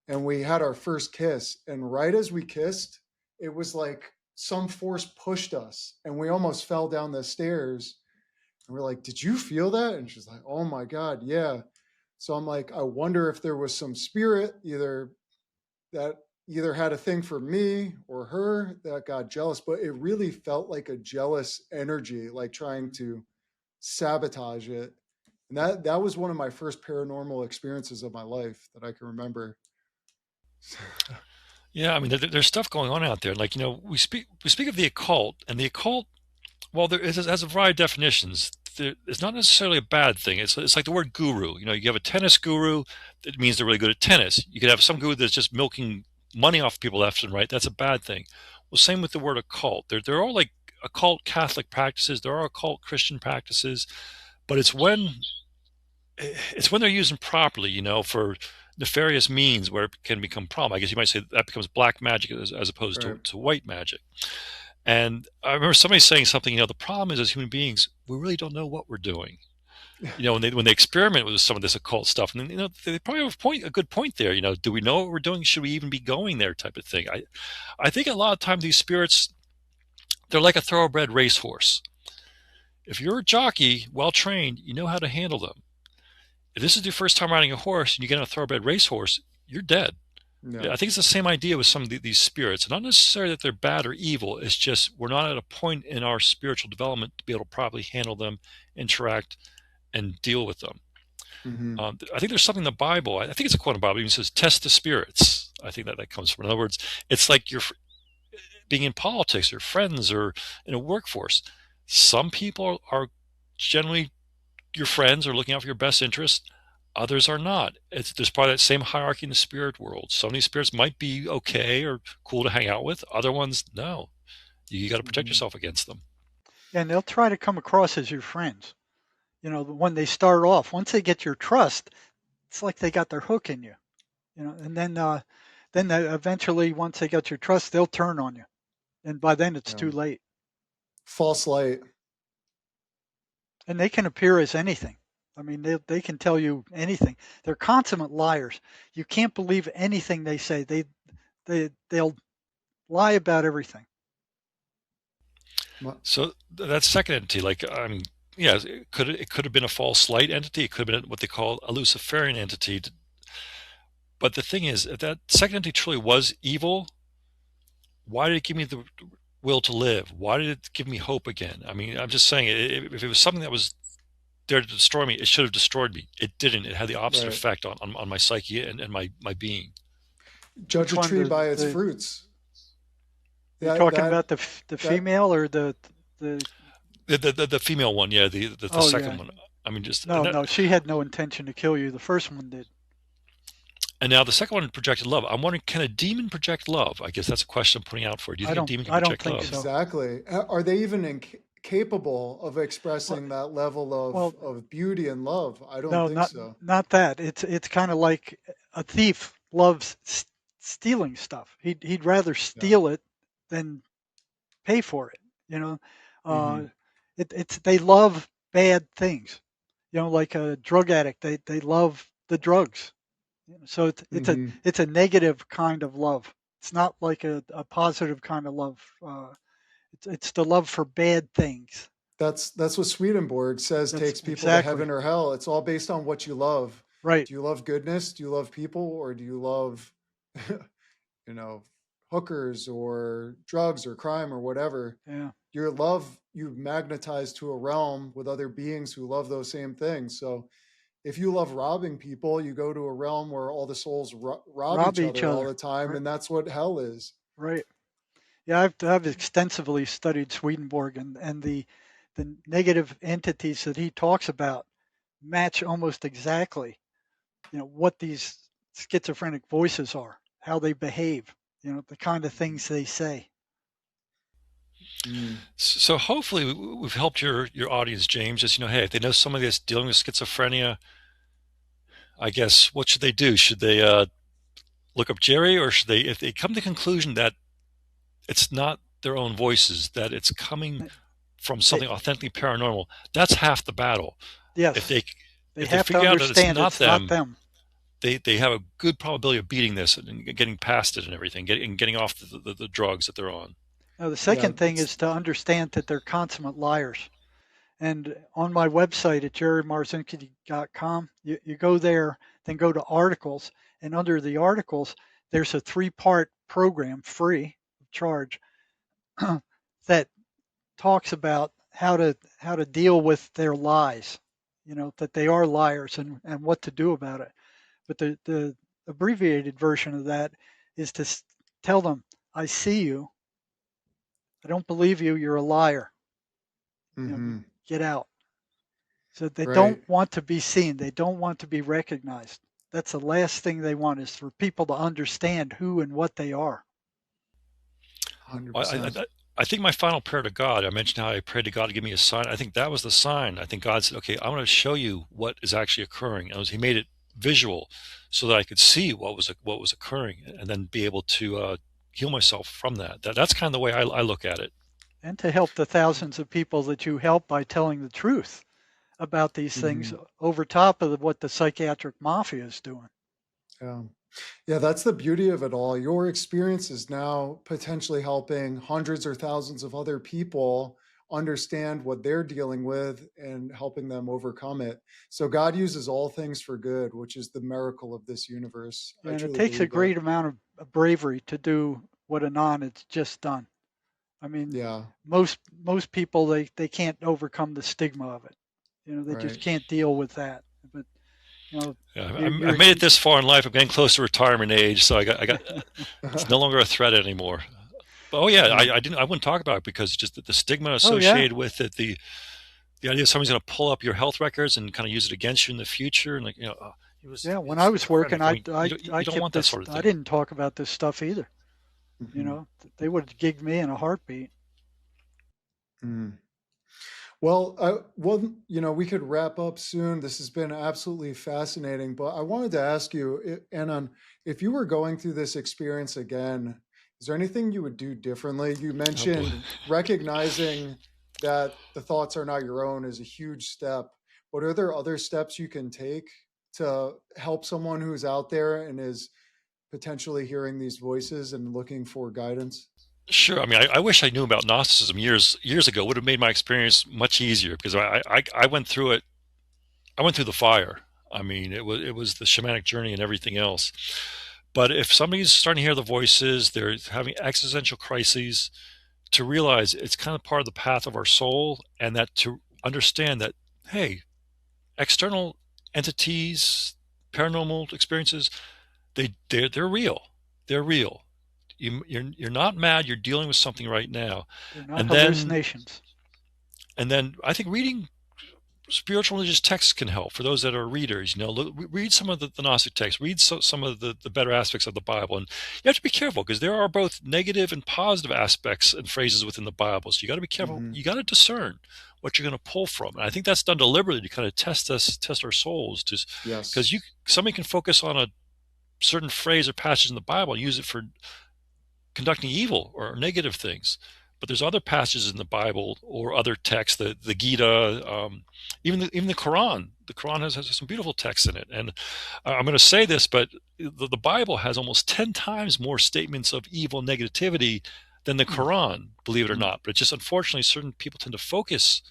and we had our first kiss. And right as we kissed, it was like some force pushed us and we almost fell down the stairs. And we're like, did you feel that? And she's like, oh my God, yeah. So I'm like, I wonder if there was some spirit that either had a thing for me or her that got jealous, but it really felt like a jealous energy, like trying to sabotage it. And that was one of my first paranormal experiences of my life that I can remember. Yeah, I mean, there's stuff going on out there. Like, we speak of the occult, and the occult, well, there has a variety of definitions. It's not necessarily a bad thing. It's like the word guru. You have a tennis guru, that means they're really good at tennis. You could have some guru that's just milking money off people left and right. That's a bad thing. Well, same with the word occult. They're all like occult Catholic practices. There are occult Christian practices, but it's when they're used improperly, for nefarious means, where it can become a problem. I guess you might say that becomes black magic as opposed Right. to white magic. And I remember somebody saying something, the problem is, as human beings, we really don't know what we're doing. When they experiment with some of this occult stuff, and then, they probably have a good point there. Do we know what we're doing? Should we even be going there? Type of thing. I think a lot of times these spirits, they're like a thoroughbred racehorse. If you're a jockey, well trained, you know how to handle them. If this is your first time riding a horse and you get on a thoroughbred racehorse, you're dead. Yeah. I think it's the same idea with some of these spirits. Not necessarily that they're bad or evil. It's just we're not at a point in our spiritual development to be able to properly handle them, interact, and deal with them. Mm-hmm. I think there's something in the Bible. I think it's a quote in the Bible. It even says, "Test the spirits." I think that comes from. In other words, it's like you're being in politics or friends or in a workforce. Some people are generally your friends are looking out for your best interest. Others are not. There's probably that same hierarchy in the spirit world. Some of these spirits might be okay or cool to hang out with. Other ones, no. You got to protect yourself against them. And they'll try to come across as your friends. When they start off, once they get your trust, it's like they got their hook in you. And then eventually, once they get your trust, they'll turn on you. And by then, it's too late. False light. And they can appear as anything. I mean, they can tell you anything. They're consummate liars. You can't believe anything they say. They'll lie about everything. So that second entity, yeah, it could have been a false light entity. It could have been what they call a Luciferian entity. But the thing is, if that second entity truly was evil, why did it give me the will to live? Why did it give me hope again? I mean, I'm just saying, if it was something that was there to destroy me, it should have destroyed me. It didn't. It had the opposite effect on my psyche and my being. Judge a tree by its fruits. You're talking about the female or the female one? Yeah, the second one. I mean, just no, she had no intention to kill you. The first one did. And now the second one projected love. I'm wondering, can a demon project love? I guess that's a question I'm putting out for you. Do you think a demon can project love? So. Exactly. Are they even capable of expressing that level of beauty and love? I don't think so. Not that. It's kind of like a thief loves stealing stuff. He'd rather steal it than pay for it. They love bad things. Like a drug addict, they love the drugs. So it's a negative kind of love. It's not like a positive kind of love. It's the love for bad things. That's what Swedenborg says takes people to heaven or hell. It's all based on what you love. Right. Do you love goodness? Do you love people? Or do you love, hookers or drugs or crime or whatever? Yeah. Your love, you magnetize to a realm with other beings who love those same things. So if you love robbing people, you go to a realm where all the souls rob each other all the time, and that's what hell is. Right. Yeah, I've extensively studied Swedenborg, and the negative entities that he talks about match almost exactly, what these schizophrenic voices are, how they behave, the kind of things they say. So hopefully we've helped your audience, James. Just hey, if they know somebody that's dealing with schizophrenia, I guess what should they do? Should they look up Jerry, or should they, if they come to the conclusion that it's not their own voices, that it's coming from something authentically paranormal, that's half the battle. Yes. If they have figure to out that understand it's not them, they have a good probability of beating this and getting past it and everything, getting off the drugs that they're on. Now, the second thing is to understand that they're consummate liars. And on my website at jerrymarzinsky.com, you go there, then go to articles, and under the articles, there's a 3-part program, free of charge, that talks about how to deal with their lies, that they are liars, and what to do about it. But the abbreviated version of that is to tell them, I see you. I don't believe you. You're a liar. Get out. So they don't want to be seen. They don't want to be recognized. That's the last thing they want, is for people to understand who and what they are. 100%. I think my final prayer to God, I mentioned how I prayed to God to give me a sign. I think that was the sign. I think God said, okay, I want to show you what is actually occurring. And he made it visual so that I could see what was occurring, and then be able to heal myself from that. That's kind of the way I look at it. And to help the thousands of people that you help by telling the truth about these things, over top of what the psychiatric mafia is doing. Yeah, that's the beauty of it all. Your experience is now potentially helping hundreds or thousands of other people understand what they're dealing with and helping them overcome it. So God uses all things for good, which is the miracle of this universe. And it takes a great amount of bravery to do what Anon has just done. I mean, most people, they can't overcome the stigma of it. They just can't deal with that. But I made it this far in life. I'm getting close to retirement age, so I got it's no longer a threat anymore. But I wouldn't talk about it because just the stigma associated with it, the idea somebody's going to pull up your health records and kind of use it against you in the future, and when I was working, I don't want that sort of thing. I didn't talk about this stuff either. They would have gigged me in a heartbeat. Well, we could wrap up soon. This has been absolutely fascinating, but I wanted to ask you, Anon, if you were going through this experience again, is there anything you would do differently? You mentioned recognizing that the thoughts are not your own is a huge step, but are there other steps you can take to help someone who's out there and is potentially hearing these voices and looking for guidance? Sure. I mean, I wish I knew about Gnosticism years ago. It would have made my experience much easier, because I went through it. I went through the fire. I mean, it was the shamanic journey and everything else. But if somebody's starting to hear the voices, they're having existential crises, to realize it's kind of part of the path of our soul, and that to understand that, hey, external entities, paranormal experiences, they're real. They're real. You're not mad. You're dealing with something right now. They're not hallucinations. And then I think reading spiritual religious texts can help for those that are readers. Read some of the Gnostic texts. Read some of the better aspects of the Bible. And you have to be careful, because there are both negative and positive aspects and phrases within the Bible. So you got to be careful. You got to discern what you're going to pull from. And I think that's done deliberately to kind of test our souls. Because somebody can focus on a certain phrase or passage in the Bible and use it for conducting evil or negative things. But there's other passages in the Bible or other texts, the Gita, even the Quran. The Quran has some beautiful texts in it. And I'm going to say this, but the Bible has almost 10 times more statements of evil negativity than the Quran, believe it or not. But just unfortunately, certain people tend to focus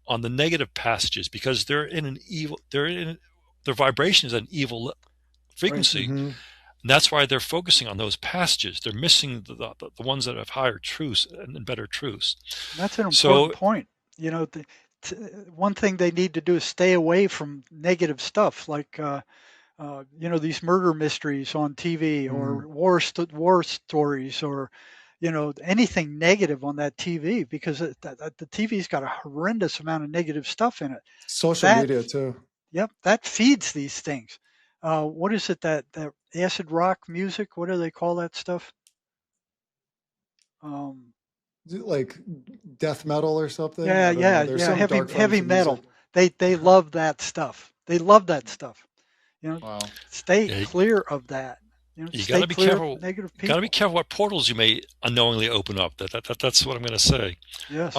on the negative passages because their vibration is an evil frequency. Right. And that's why they're focusing on those passages. They're missing the ones that have higher truths and better truths. That's an important point. One thing they need to do is stay away from negative stuff, like these murder mysteries on TV, or war stories, or anything negative on that TV, because the TV's got a horrendous amount of negative stuff in it. Social media too. Yep, that feeds these things. What is it, that acid rock music? What do they call that stuff? Like death metal or something? Yeah. Heavy metal. They love that stuff. They love that stuff. Wow. Stay clear of that. You got to be careful. Got to be careful what portals you may unknowingly open up. That's what I'm going to say. Yes.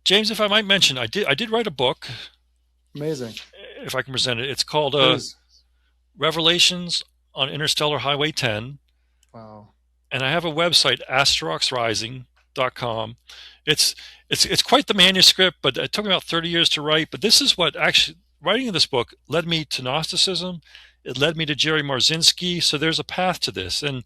James, if I might mention, I did write a book. Amazing. If I can present it, it's called Revelations on Interstellar Highway 10. Wow. And I have a website, asteroxrising.com. It's it's quite the manuscript, but it took me about 30 years to write. But this is what actually writing this book led me to Gnosticism. It led me to Jerry Marzinsky. So there's a path to this. And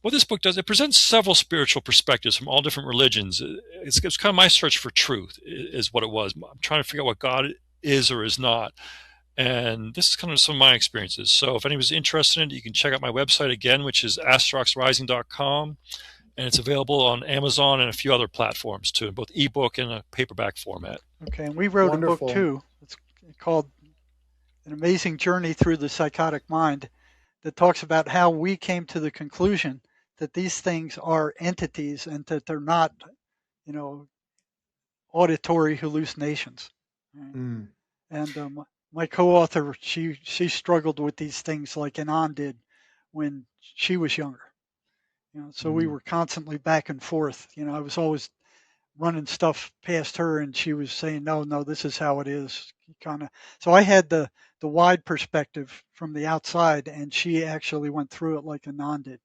what this book does, it presents several spiritual perspectives from all different religions. It's kind of my search for truth is what it was. I'm trying to figure out what God is or is not. And this is kind of some of my experiences. So if anyone's interested in it, you can check out my website again, which is astroxrising.com. And it's available on Amazon and a few other platforms too, both ebook and a paperback format. Okay, and we wrote Wonderful. a book too. It's called An Amazing Journey Through the Psychotic Mind, that talks about how we came to the conclusion that these things are entities and that they're not, auditory hallucinations. Right? Mm. And my co-author, she struggled with these things like Anon did when she was younger. So we were constantly back and forth. I was always running stuff past her, and she was saying, "No, this is how it is." Kind of. So I had the wide perspective from the outside, and she actually went through it like Anon did.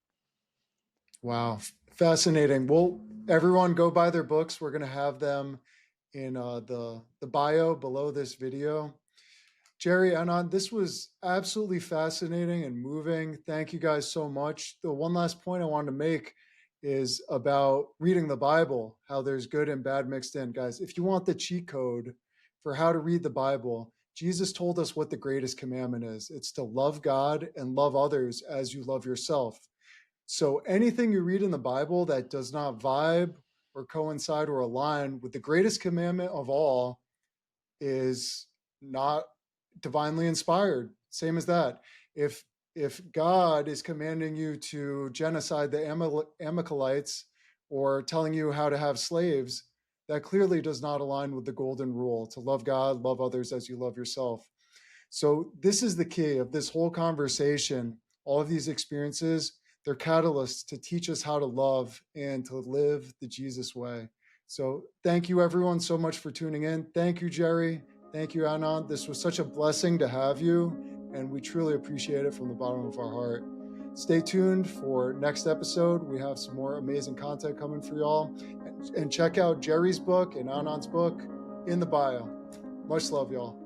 Wow, fascinating. Well, everyone go buy their books. We're going to have them in the bio below this video. Jerry, Anon, this was absolutely fascinating and moving. Thank you guys so much. The one last point I wanted to make is about reading the Bible, how there's good and bad mixed in. Guys, if you want the cheat code for how to read the Bible, Jesus told us what the greatest commandment is. It's to love God and love others as you love yourself. So anything you read in the Bible that does not vibe or coincide or align with the greatest commandment of all is not divinely inspired. Same as that. If God is commanding you to genocide the Amalekites or telling you how to have slaves, that clearly does not align with the golden rule to love God, love others as you love yourself. So this is the key of this whole conversation. All of these experiences, they're catalysts to teach us how to love and to live the Jesus way. So thank you everyone so much for tuning in. Thank you, Jerry. Thank you, Anon. This was such a blessing to have you, and we truly appreciate it from the bottom of our heart. Stay tuned for next episode. We have some more amazing content coming for y'all. And check out Jerry's book and Anon's book in the bio. Much love, y'all.